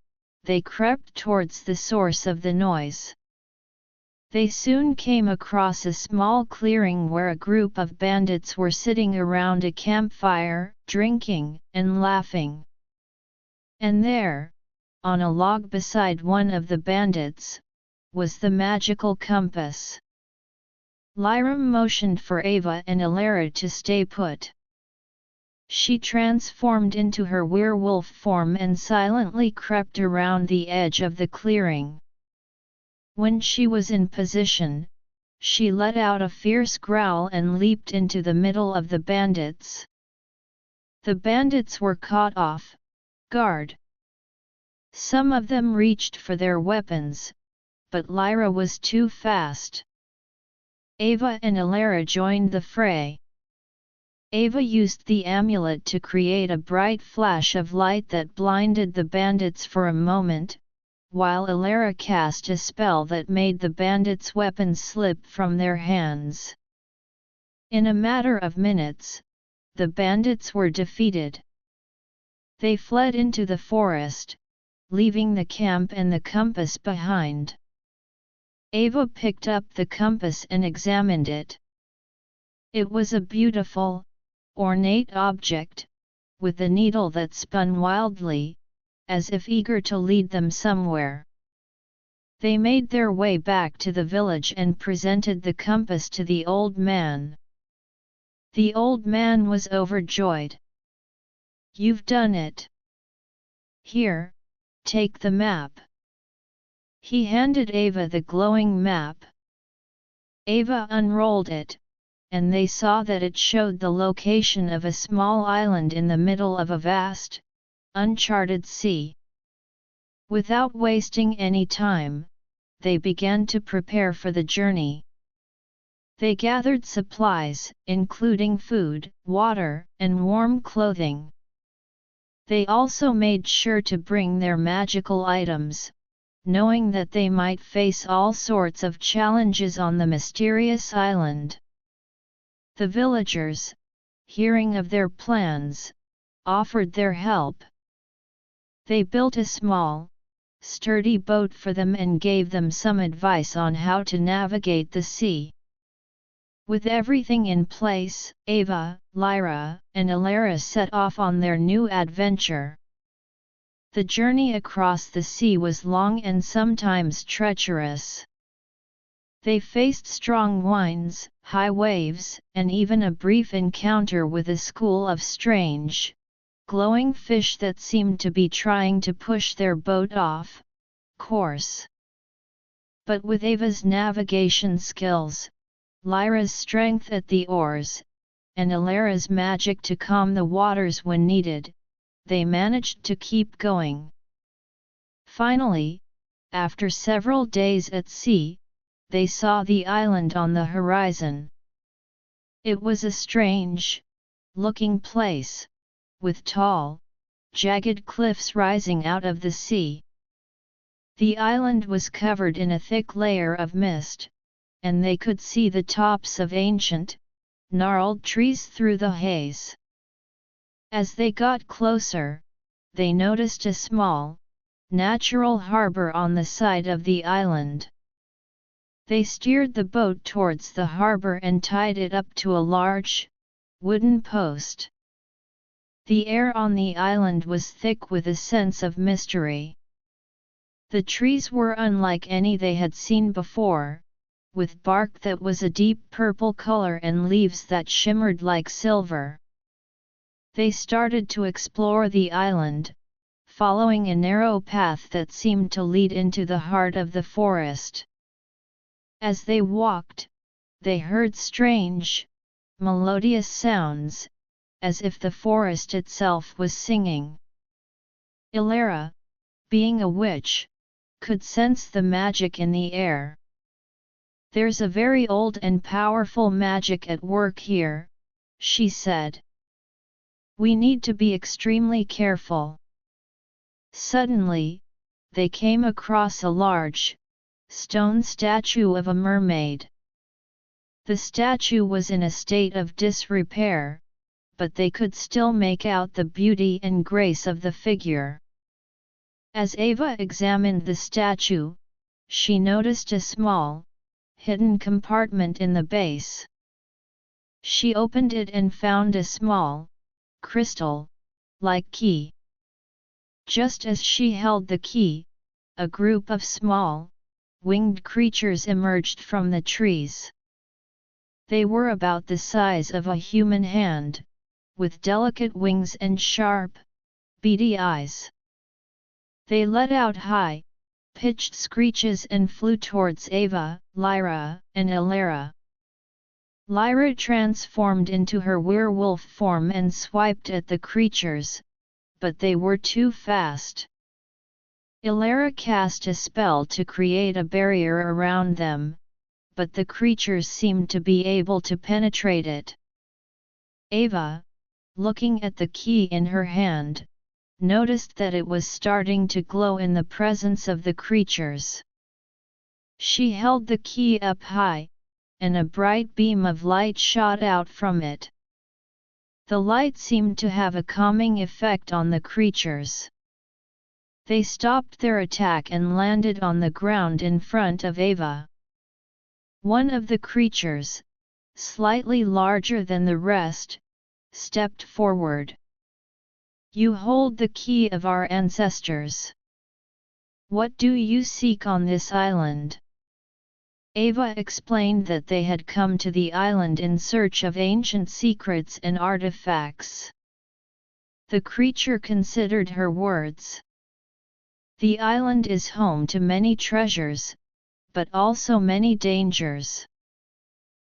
they crept towards the source of the noise. They soon came across a small clearing where a group of bandits were sitting around a campfire, drinking and laughing. And there, on a log beside one of the bandits, was the magical compass. Lyra motioned for Ava and Lyra to stay put. She transformed into her werewolf form and silently crept around the edge of the clearing. When she was in position, she let out a fierce growl and leaped into the middle of the bandits. The bandits were caught off guard. Some of them reached for their weapons, but Lyra was too fast. Ava and Lyra joined the fray. Ava used the amulet to create a bright flash of light that blinded the bandits for a moment, while Lyra cast a spell that made the bandits' weapons slip from their hands. In a matter of minutes, the bandits were defeated. They fled into the forest, leaving the camp and the compass behind. Ava picked up the compass and examined it. It was a beautiful, ornate object, with a needle that spun wildly, as if eager to lead them somewhere. They made their way back to the village and presented the compass to the old man. The old man was overjoyed. "You've done it. Here, take the map." He handed Ava the glowing map. Ava unrolled it, and they saw that it showed the location of a small island in the middle of a vast, uncharted sea. Without wasting any time, they began to prepare for the journey. They gathered supplies, including food, water, and warm clothing. They also made sure to bring their magical items, knowing that they might face all sorts of challenges on the mysterious island. The villagers, hearing of their plans, offered their help. They built a small, sturdy boat for them and gave them some advice on how to navigate the sea. With everything in place, Ava, Lyra, and Lyra set off on their new adventure. The journey across the sea was long and sometimes treacherous. They faced strong winds, high waves, and even a brief encounter with a school of strange, glowing fish that seemed to be trying to push their boat off course. But with Ava's navigation skills, Lyra's strength at the oars, and Lyra's magic to calm the waters when needed, they managed to keep going. Finally, after several days at sea, they saw the island on the horizon. It was a strange looking place, with tall, jagged cliffs rising out of the sea. The island was covered in a thick layer of mist, and they could see the tops of ancient, gnarled trees through the haze. As they got closer, they noticed a small, natural harbor on the side of the island. They steered the boat towards the harbor and tied it up to a large, wooden post. The air on the island was thick with a sense of mystery. The trees were unlike any they had seen before, with bark that was a deep purple color and leaves that shimmered like silver. They started to explore the island, following a narrow path that seemed to lead into the heart of the forest. As they walked, they heard strange, melodious sounds, as if the forest itself was singing. Lyra, being a witch, could sense the magic in the air. "There's a very old and powerful magic at work here," she said. "We need to be extremely careful." Suddenly, they came across a large, stone statue of a mermaid. The statue was in a state of disrepair, but they could still make out the beauty and grace of the figure. As Ava examined the statue, she noticed a small, hidden compartment in the base. She opened it and found a small, crystal-like key. Just as she held the key, a group of small, winged creatures emerged from the trees. They were about the size of a human hand, with delicate wings and sharp, beady eyes. They let out high, pitched screeches and flew towards Ava, Lyra, and Lyra. Lyra transformed into her werewolf form and swiped at the creatures, but they were too fast. Lyra cast a spell to create a barrier around them, but the creatures seemed to be able to penetrate it. Ava, looking at the key in her hand, noticed that it was starting to glow in the presence of the creatures. She held the key up high, and a bright beam of light shot out from it. The light seemed to have a calming effect on the creatures. They stopped their attack and landed on the ground in front of Ava. One of the creatures, slightly larger than the rest, stepped forward. "You hold the key of our ancestors. What do you seek on this island?" Ava explained that they had come to the island in search of ancient secrets and artifacts. The creature considered her words. "The island is home to many treasures, but also many dangers.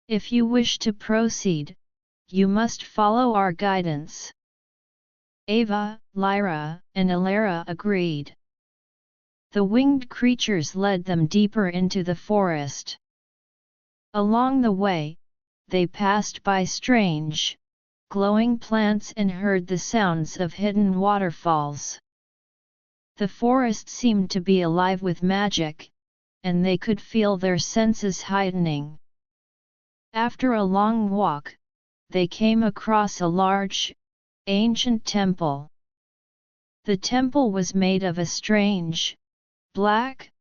If you wish to proceed, you must follow our guidance." Ava, Lyra, and Lyra agreed. The winged creatures led them deeper into the forest. Along the way, they passed by strange, glowing plants and heard the sounds of hidden waterfalls. The forest seemed to be alive with magic, and they could feel their senses heightening. After a long walk, they came across a large, ancient temple. The temple was made of a strange, black,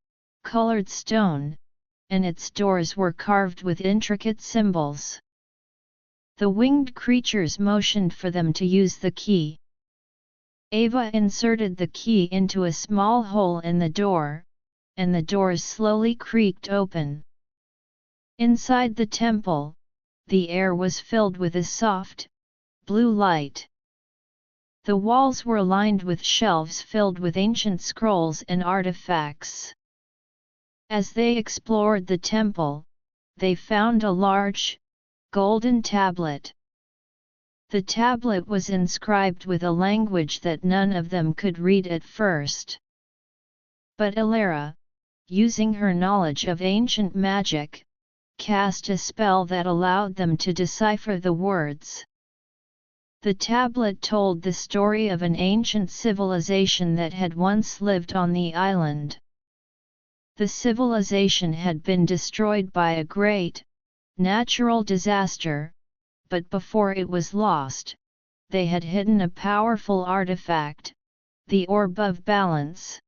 colored stone, and its doors were carved with intricate symbols. The winged creatures motioned for them to use the key. Ava inserted the key into a small hole in the door, and the doors slowly creaked open. Inside the temple, the air was filled with a soft, blue light. The walls were lined with shelves filled with ancient scrolls and artifacts. As they explored the temple, they found a large, golden tablet. The tablet was inscribed with a language that none of them could read at first. But Lyra, using her knowledge of ancient magic, cast a spell that allowed them to decipher the words. The tablet told the story of an ancient civilization that had once lived on the island. The civilization had been destroyed by a great, natural disaster, but before it was lost, they had hidden a powerful artifact, the Orb of Balance.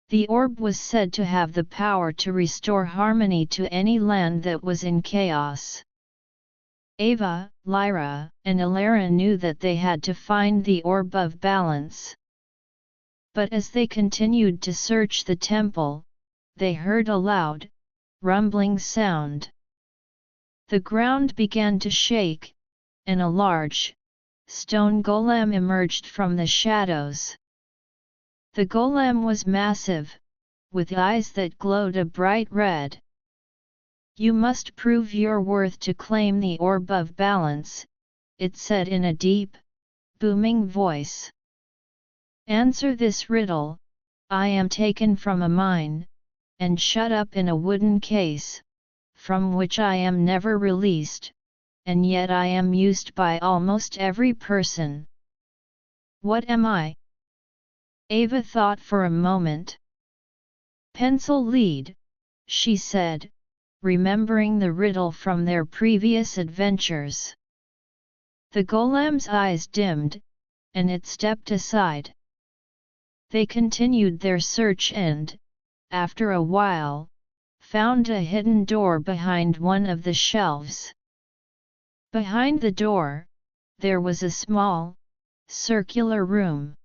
The orb was said to have the power to restore harmony to any land that was in chaos. Ava, Lyra, and Lyra knew that they had to find the Orb of Balance. But as they continued to search the temple, they heard a loud, rumbling sound. The ground began to shake, and a large, stone golem emerged from the shadows. The golem was massive, with eyes that glowed a bright red. "You must prove your worth to claim the Orb of Balance," it said in a deep, booming voice. "Answer this riddle: I am taken from a mine, and shut up in a wooden case, from which I am never released, and yet I am used by almost every person. What am I?" Ava thought for a moment. "Pencil lead," she said, remembering the riddle from their previous adventures. The golem's eyes dimmed, and it stepped aside. They continued their search and, after a while, found a hidden door behind one of the shelves. Behind the door, there was a small, circular room.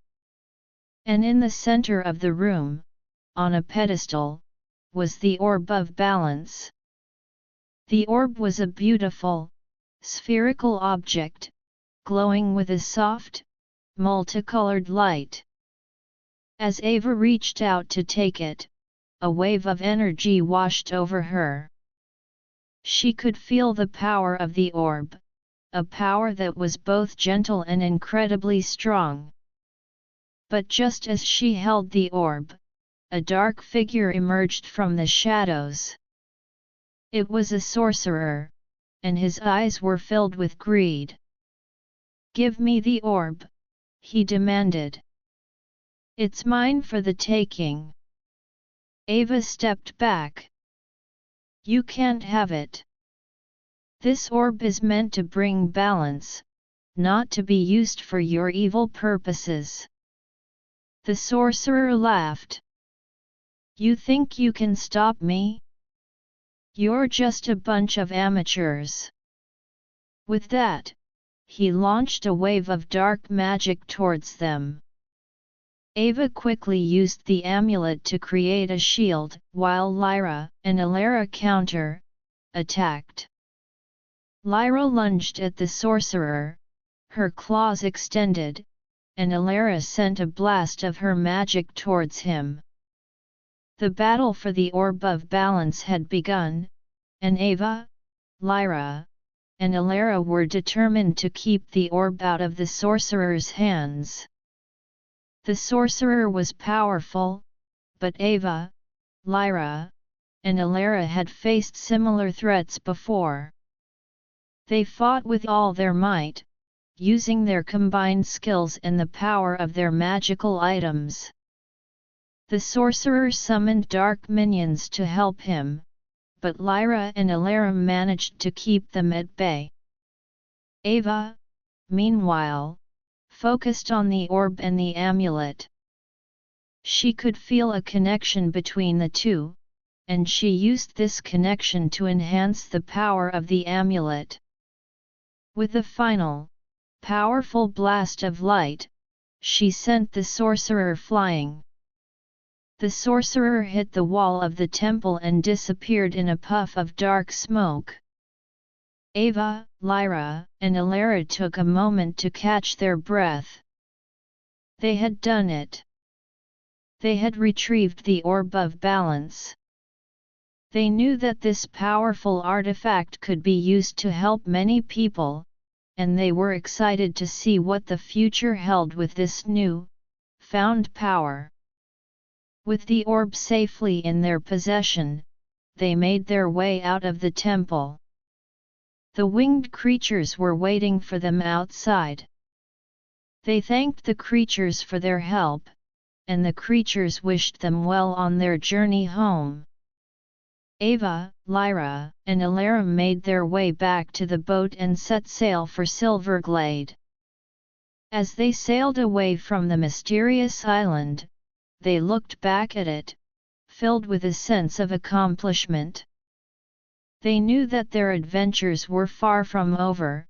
And in the center of the room, on a pedestal, was the Orb of Balance. The orb was a beautiful, spherical object, glowing with a soft, multicolored light. As Ava reached out to take it, a wave of energy washed over her. She could feel the power of the orb, a power that was both gentle and incredibly strong. But just as she held the orb, a dark figure emerged from the shadows. It was a sorcerer, and his eyes were filled with greed. "Give me the orb," he demanded. It's mine for the taking. Ava stepped back. You can't have it. This orb is meant to bring balance, not to be used for your evil purposes. The sorcerer laughed. You think you can stop me? You're just a bunch of amateurs. With that, he launched a wave of dark magic towards them. Ava quickly used the amulet to create a shield, while Lyra and Lyra counter-attacked. Lyra lunged at the sorcerer, her claws extended, and Lyra sent a blast of her magic towards him. The battle for the orb of balance had begun, and Ava, Lyra, and Lyra were determined to keep the orb out of the sorcerer's hands. The sorcerer was powerful, but Ava, Lyra, and Lyra had faced similar threats before. They fought with all their might, using their combined skills and the power of their magical items. The sorcerer summoned dark minions to help him, but Lyra and Lyra managed to keep them at bay. Ava, meanwhile, focused on the orb and the amulet. She could feel a connection between the two, and she used this connection to enhance the power of the amulet. With a final, powerful blast of light, she sent the sorcerer flying. The sorcerer hit the wall of the temple and disappeared in a puff of dark smoke. Ava, Lyra, and Lyra took a moment to catch their breath. They had done it. They had retrieved the orb of balance. They knew that this powerful artifact could be used to help many people, and they were excited to see what the future held with this new, found power. With the orb safely in their possession, they made their way out of the temple. The winged creatures were waiting for them outside. They thanked the creatures for their help, and the creatures wished them well on their journey home. Ava, Lyra, and Lyra made their way back to the boat and set sail for Silverglade. As they sailed away from the mysterious island, they looked back at it, filled with a sense of accomplishment. They knew that their adventures were far from over,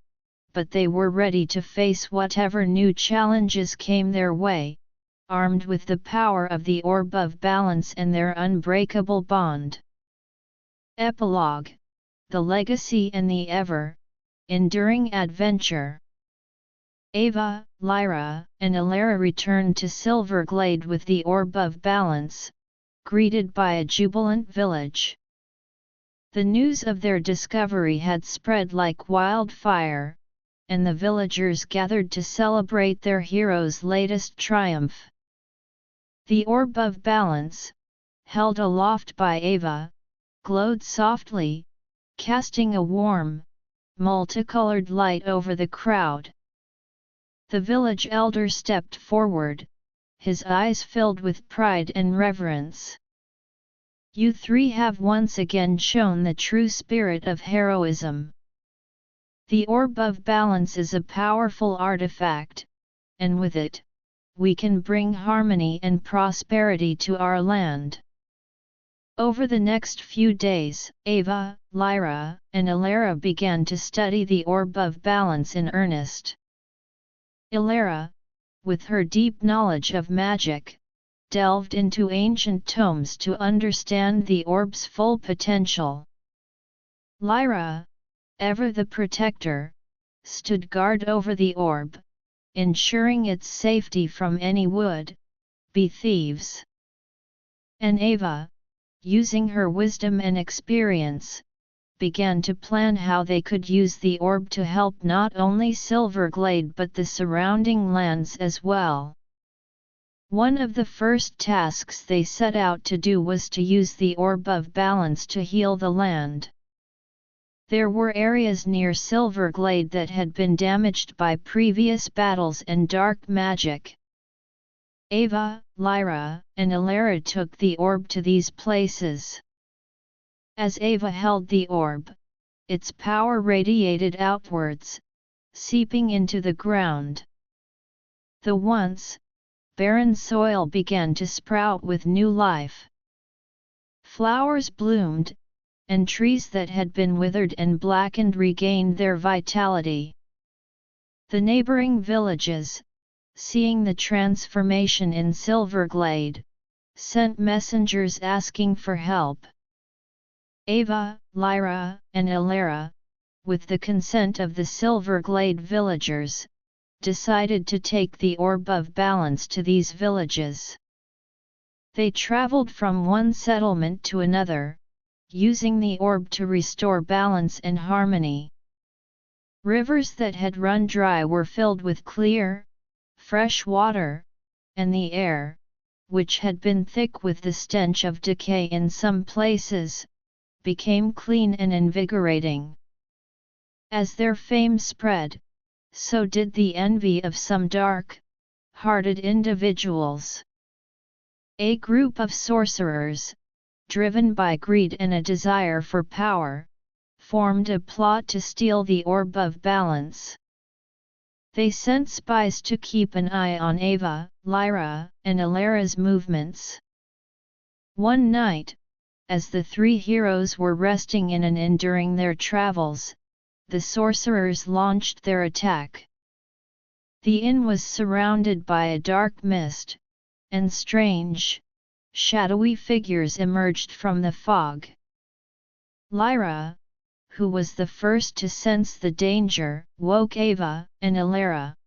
but they were ready to face whatever new challenges came their way, armed with the power of the orb of balance and their unbreakable bond. Epilogue: The Legacy and the Ever-Enduring Adventure. Ava, Lyra, and Lyra returned to Silverglade with the orb of balance, greeted by a jubilant village. The news of their discovery had spread like wildfire, and the villagers gathered to celebrate their hero's latest triumph. The orb of balance, held aloft by Ava, glowed softly, casting a warm, multicolored light over the crowd. The village elder stepped forward, his eyes filled with pride and reverence. You three have once again shown the true spirit of heroism. The orb of balance is a powerful artifact, and with it, we can bring harmony and prosperity to our land. Over the next few days, Ava, Lyra, and Lyra began to study the orb of balance in earnest. Lyra, with her deep knowledge of magic, delved into ancient tomes to understand the orb's full potential. Lyra, ever the protector, stood guard over the orb, ensuring its safety from any would-be thieves. And Ava, using her wisdom and experience, began to plan how they could use the orb to help not only Silverglade but the surrounding lands as well. One of the first tasks they set out to do was to use the orb of balance to heal the land. There were areas near Silverglade that had been damaged by previous battles and dark magic. Ava, Lyra, and Lyra took the orb to these places. As Ava held the orb, its power radiated outwards, seeping into the ground. The once barren soil began to sprout with new life. Flowers bloomed, and trees that had been withered and blackened regained their vitality. The neighboring villages, seeing the transformation in Silverglade, sent messengers asking for help. Ava, Lyra, and Lyra, with the consent of the Silverglade villagers, decided to take the orb of balance to these villages. They traveled from one settlement to another, using the orb to restore balance and harmony. Rivers that had run dry were filled with clear, fresh water, and the air, which had been thick with the stench of decay in some places, became clean and invigorating. As their fame spread, so did the envy of some dark-hearted individuals. A group of sorcerers, driven by greed and a desire for power, formed a plot to steal the orb of balance. They sent spies to keep an eye on Ava, Lyra, and Lyra's movements. One night, as the three heroes were resting in an inn during their travels, the sorcerers launched their attack. The inn was surrounded by a dark mist, and strange, shadowy figures emerged from the fog. Lyra, who was the first to sense the danger, woke Ava and Lyra.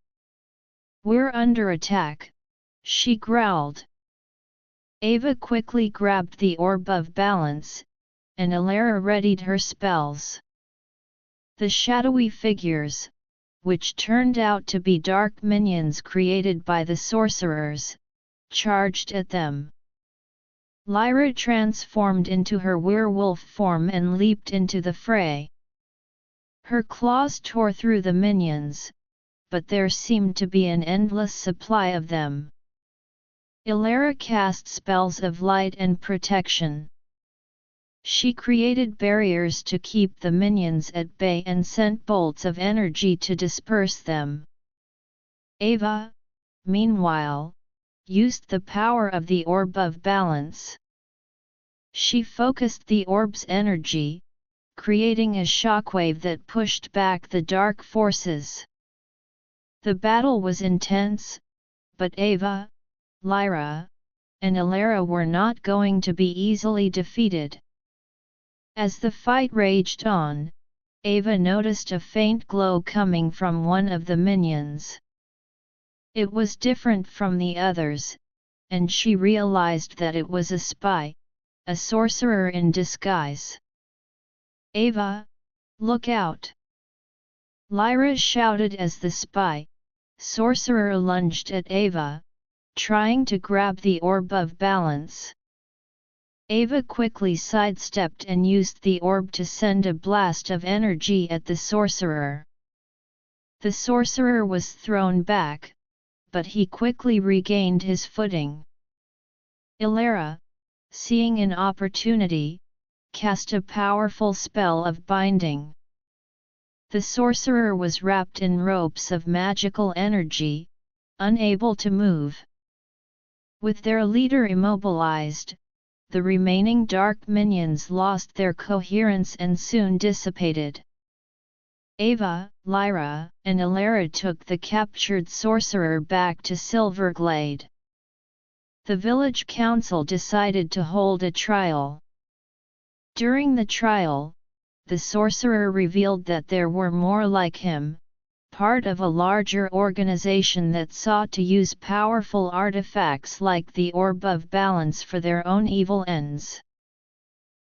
"We're under attack," she growled. Ava quickly grabbed the orb of balance, and Lyra readied her spells. The shadowy figures, which turned out to be dark minions created by the sorcerers, charged at them. Lyra transformed into her werewolf form and leaped into the fray. Her claws tore through the minions, but there seemed to be an endless supply of them. Lyra cast spells of light and protection. She created barriers to keep the minions at bay and sent bolts of energy to disperse them. Ava, meanwhile, used the power of the orb of balance. She focused the orb's energy, creating a shockwave that pushed back the dark forces. The battle was intense, but Ava, Lyra, and Lyra were not going to be easily defeated. As the fight raged on, Ava noticed a faint glow coming from one of the minions. It was different from the others, and she realized that it was a spy, a sorcerer in disguise. "Ava, look out!" Lyra shouted as the sorcerer lunged at Ava, trying to grab the orb of balance. Ava quickly sidestepped and used the orb to send a blast of energy at the sorcerer. The sorcerer was thrown back, but he quickly regained his footing. Lyra, seeing an opportunity, cast a powerful spell of binding. The sorcerer was wrapped in ropes of magical energy, unable to move. With their leader immobilized, the remaining dark minions lost their coherence and soon dissipated. Ava, Lyra, and Lyra took the captured sorcerer back to Silverglade. The village council decided to hold a trial. During the trial, the sorcerer revealed that there were more like him, part of a larger organization that sought to use powerful artifacts like the Orb of Balance for their own evil ends.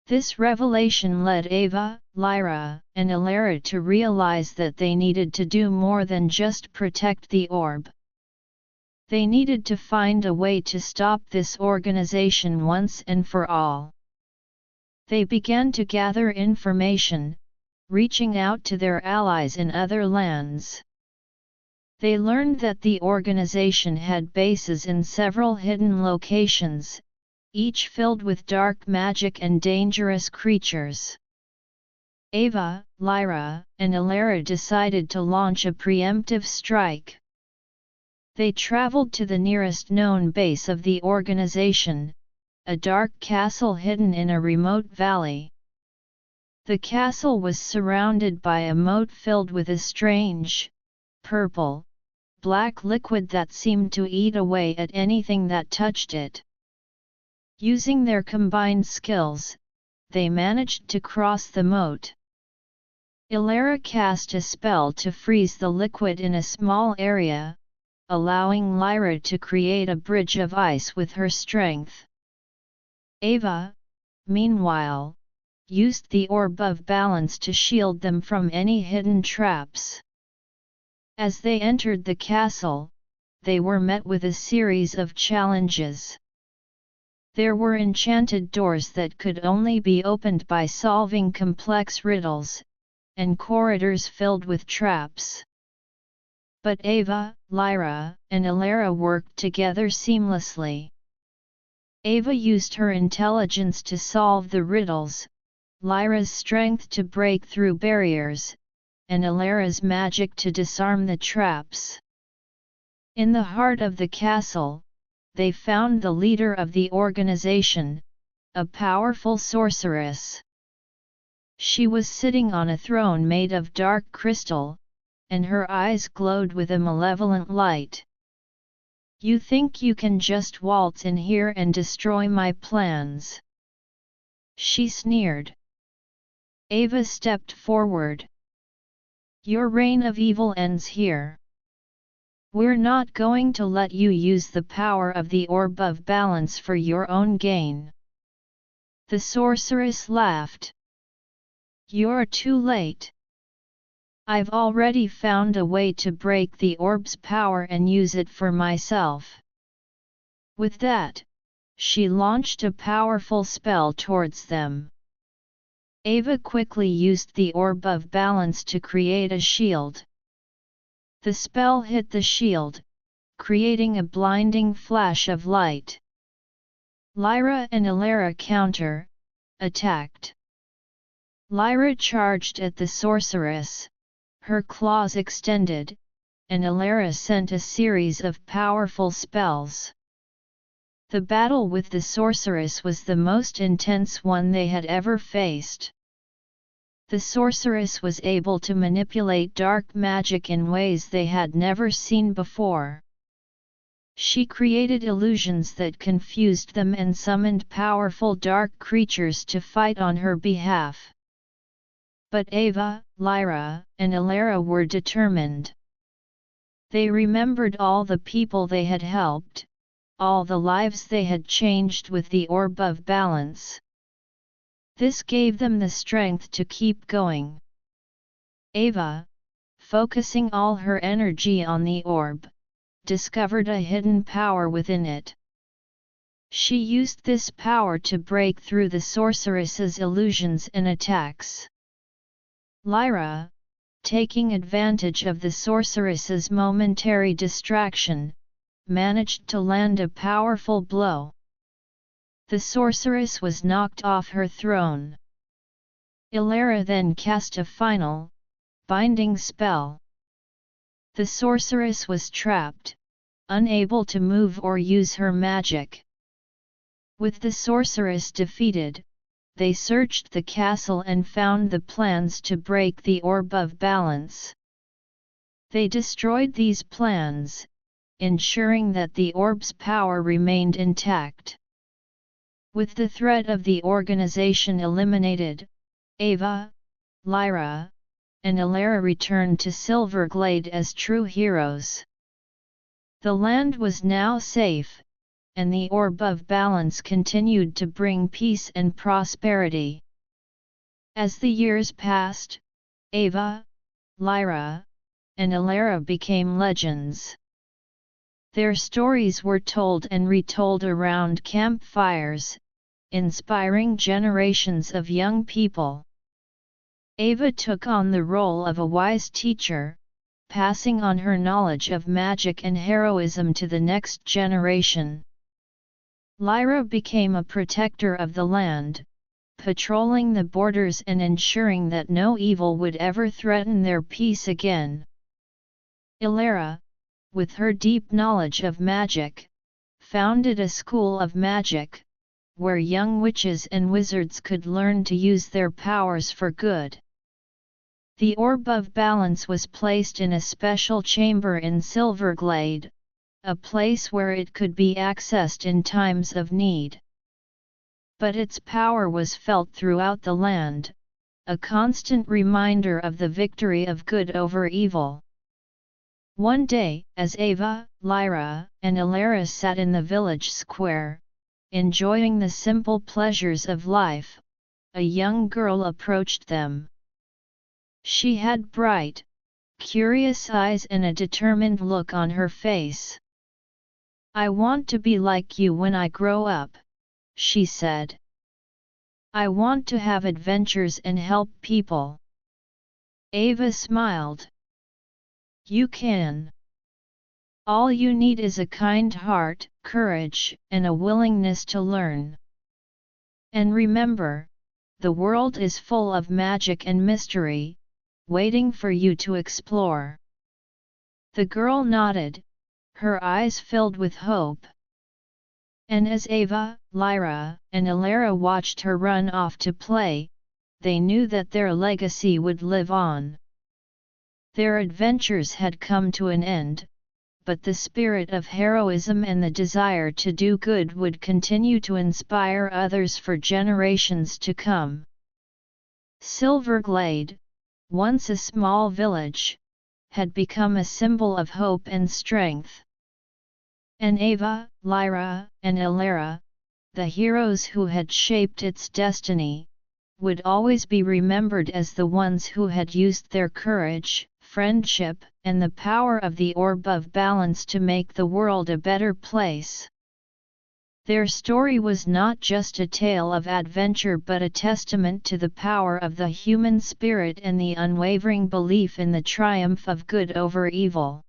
This revelation led Ava, Lyra, and Lyra to realize that they needed to do more than just protect the orb. They needed to find a way to stop this organization once and for all. They began to gather information, reaching out to their allies in other lands. They learned that the organization had bases in several hidden locations, each filled with dark magic and dangerous creatures. Ava, Lyra, and Lyra decided to launch a preemptive strike. They traveled to the nearest known base of the organization, a dark castle hidden in a remote valley. The castle was surrounded by a moat filled with a strange, purple, black liquid that seemed to eat away at anything that touched it. Using their combined skills, they managed to cross the moat. Lyra cast a spell to freeze the liquid in a small area, allowing Lyra to create a bridge of ice with her strength. Ava, meanwhile, used the orb of balance to shield them from any hidden traps. As they entered the castle, they were met with a series of challenges. There were enchanted doors that could only be opened by solving complex riddles, and corridors filled with traps. But Ava, Lyra, and Lyra worked together seamlessly. Ava used her intelligence to solve the riddles, Lyra's strength to break through barriers, and Lyra's magic to disarm the traps. In the heart of the castle, they found the leader of the organization, a powerful sorceress. She was sitting on a throne made of dark crystal, and her eyes glowed with a malevolent light. "You think you can just waltz in here and destroy my plans?" she sneered. Ava stepped forward. "Your reign of evil ends here. We're not going to let you use the power of the orb of balance for your own gain." The sorceress laughed. "You're too late. I've already found a way to break the orb's power and use it for myself." With that, she launched a powerful spell towards them. Ava quickly used the orb of balance to create a shield. The spell hit the shield, creating a blinding flash of light. Lyra and Lyra attacked. Lyra charged at the sorceress, her claws extended, and Lyra sent a series of powerful spells. The battle with the sorceress was the most intense one they had ever faced. The sorceress was able to manipulate dark magic in ways they had never seen before. She created illusions that confused them and summoned powerful dark creatures to fight on her behalf. But Ava, Lyra, and Lyra were determined. They remembered all the people they had helped, all the lives they had changed with the orb of balance. This gave them the strength to keep going. Ava, focusing all her energy on the orb, discovered a hidden power within it. She used this power to break through the sorceress's illusions and attacks. Lyra, taking advantage of the sorceress's momentary distraction, managed to land a powerful blow. The sorceress was knocked off her throne. Lyra then cast a final, binding spell. The sorceress was trapped, unable to move or use her magic. With the sorceress defeated, they searched the castle and found the plans to break the orb of balance. They destroyed these plans, ensuring that the orb's power remained intact. With the threat of the organization eliminated, Ava, Lyra, and Lyra returned to Silverglade as true heroes. The land was now safe, and the orb of balance continued to bring peace and prosperity. As the years passed, Ava, Lyra, and Lyra became legends. Their stories were told and retold around campfires, inspiring generations of young people. Ava took on the role of a wise teacher, passing on her knowledge of magic and heroism to the next generation. Lyra became a protector of the land, patrolling the borders and ensuring that no evil would ever threaten their peace again. Lyra, with her deep knowledge of magic, founded a school of magic, where young witches and wizards could learn to use their powers for good. The orb of balance was placed in a special chamber in Silverglade, a place where it could be accessed in times of need. But its power was felt throughout the land, a constant reminder of the victory of good over evil. One day, as Ava, Lyra, and Lyra sat in the village square, enjoying the simple pleasures of life, a young girl approached them. She had bright, curious eyes and a determined look on her face. "I want to be like you when I grow up," she said. "I want to have adventures and help people." Ava smiled. "You can. All you need is a kind heart, courage, and a willingness to learn. And remember, the world is full of magic and mystery, waiting for you to explore." The girl nodded, her eyes filled with hope. And as Ava, Lyra, and Lyra watched her run off to play, they knew that their legacy would live on. Their adventures had come to an end, but the spirit of heroism and the desire to do good would continue to inspire others for generations to come. Silverglade, once a small village, had become a symbol of hope and strength. And Ava, Lyra, and Lyra, the heroes who had shaped its destiny, would always be remembered as the ones who had used their courage, friendship, and the power of the orb of balance to make the world a better place. Their story was not just a tale of adventure but a testament to the power of the human spirit and the unwavering belief in the triumph of good over evil.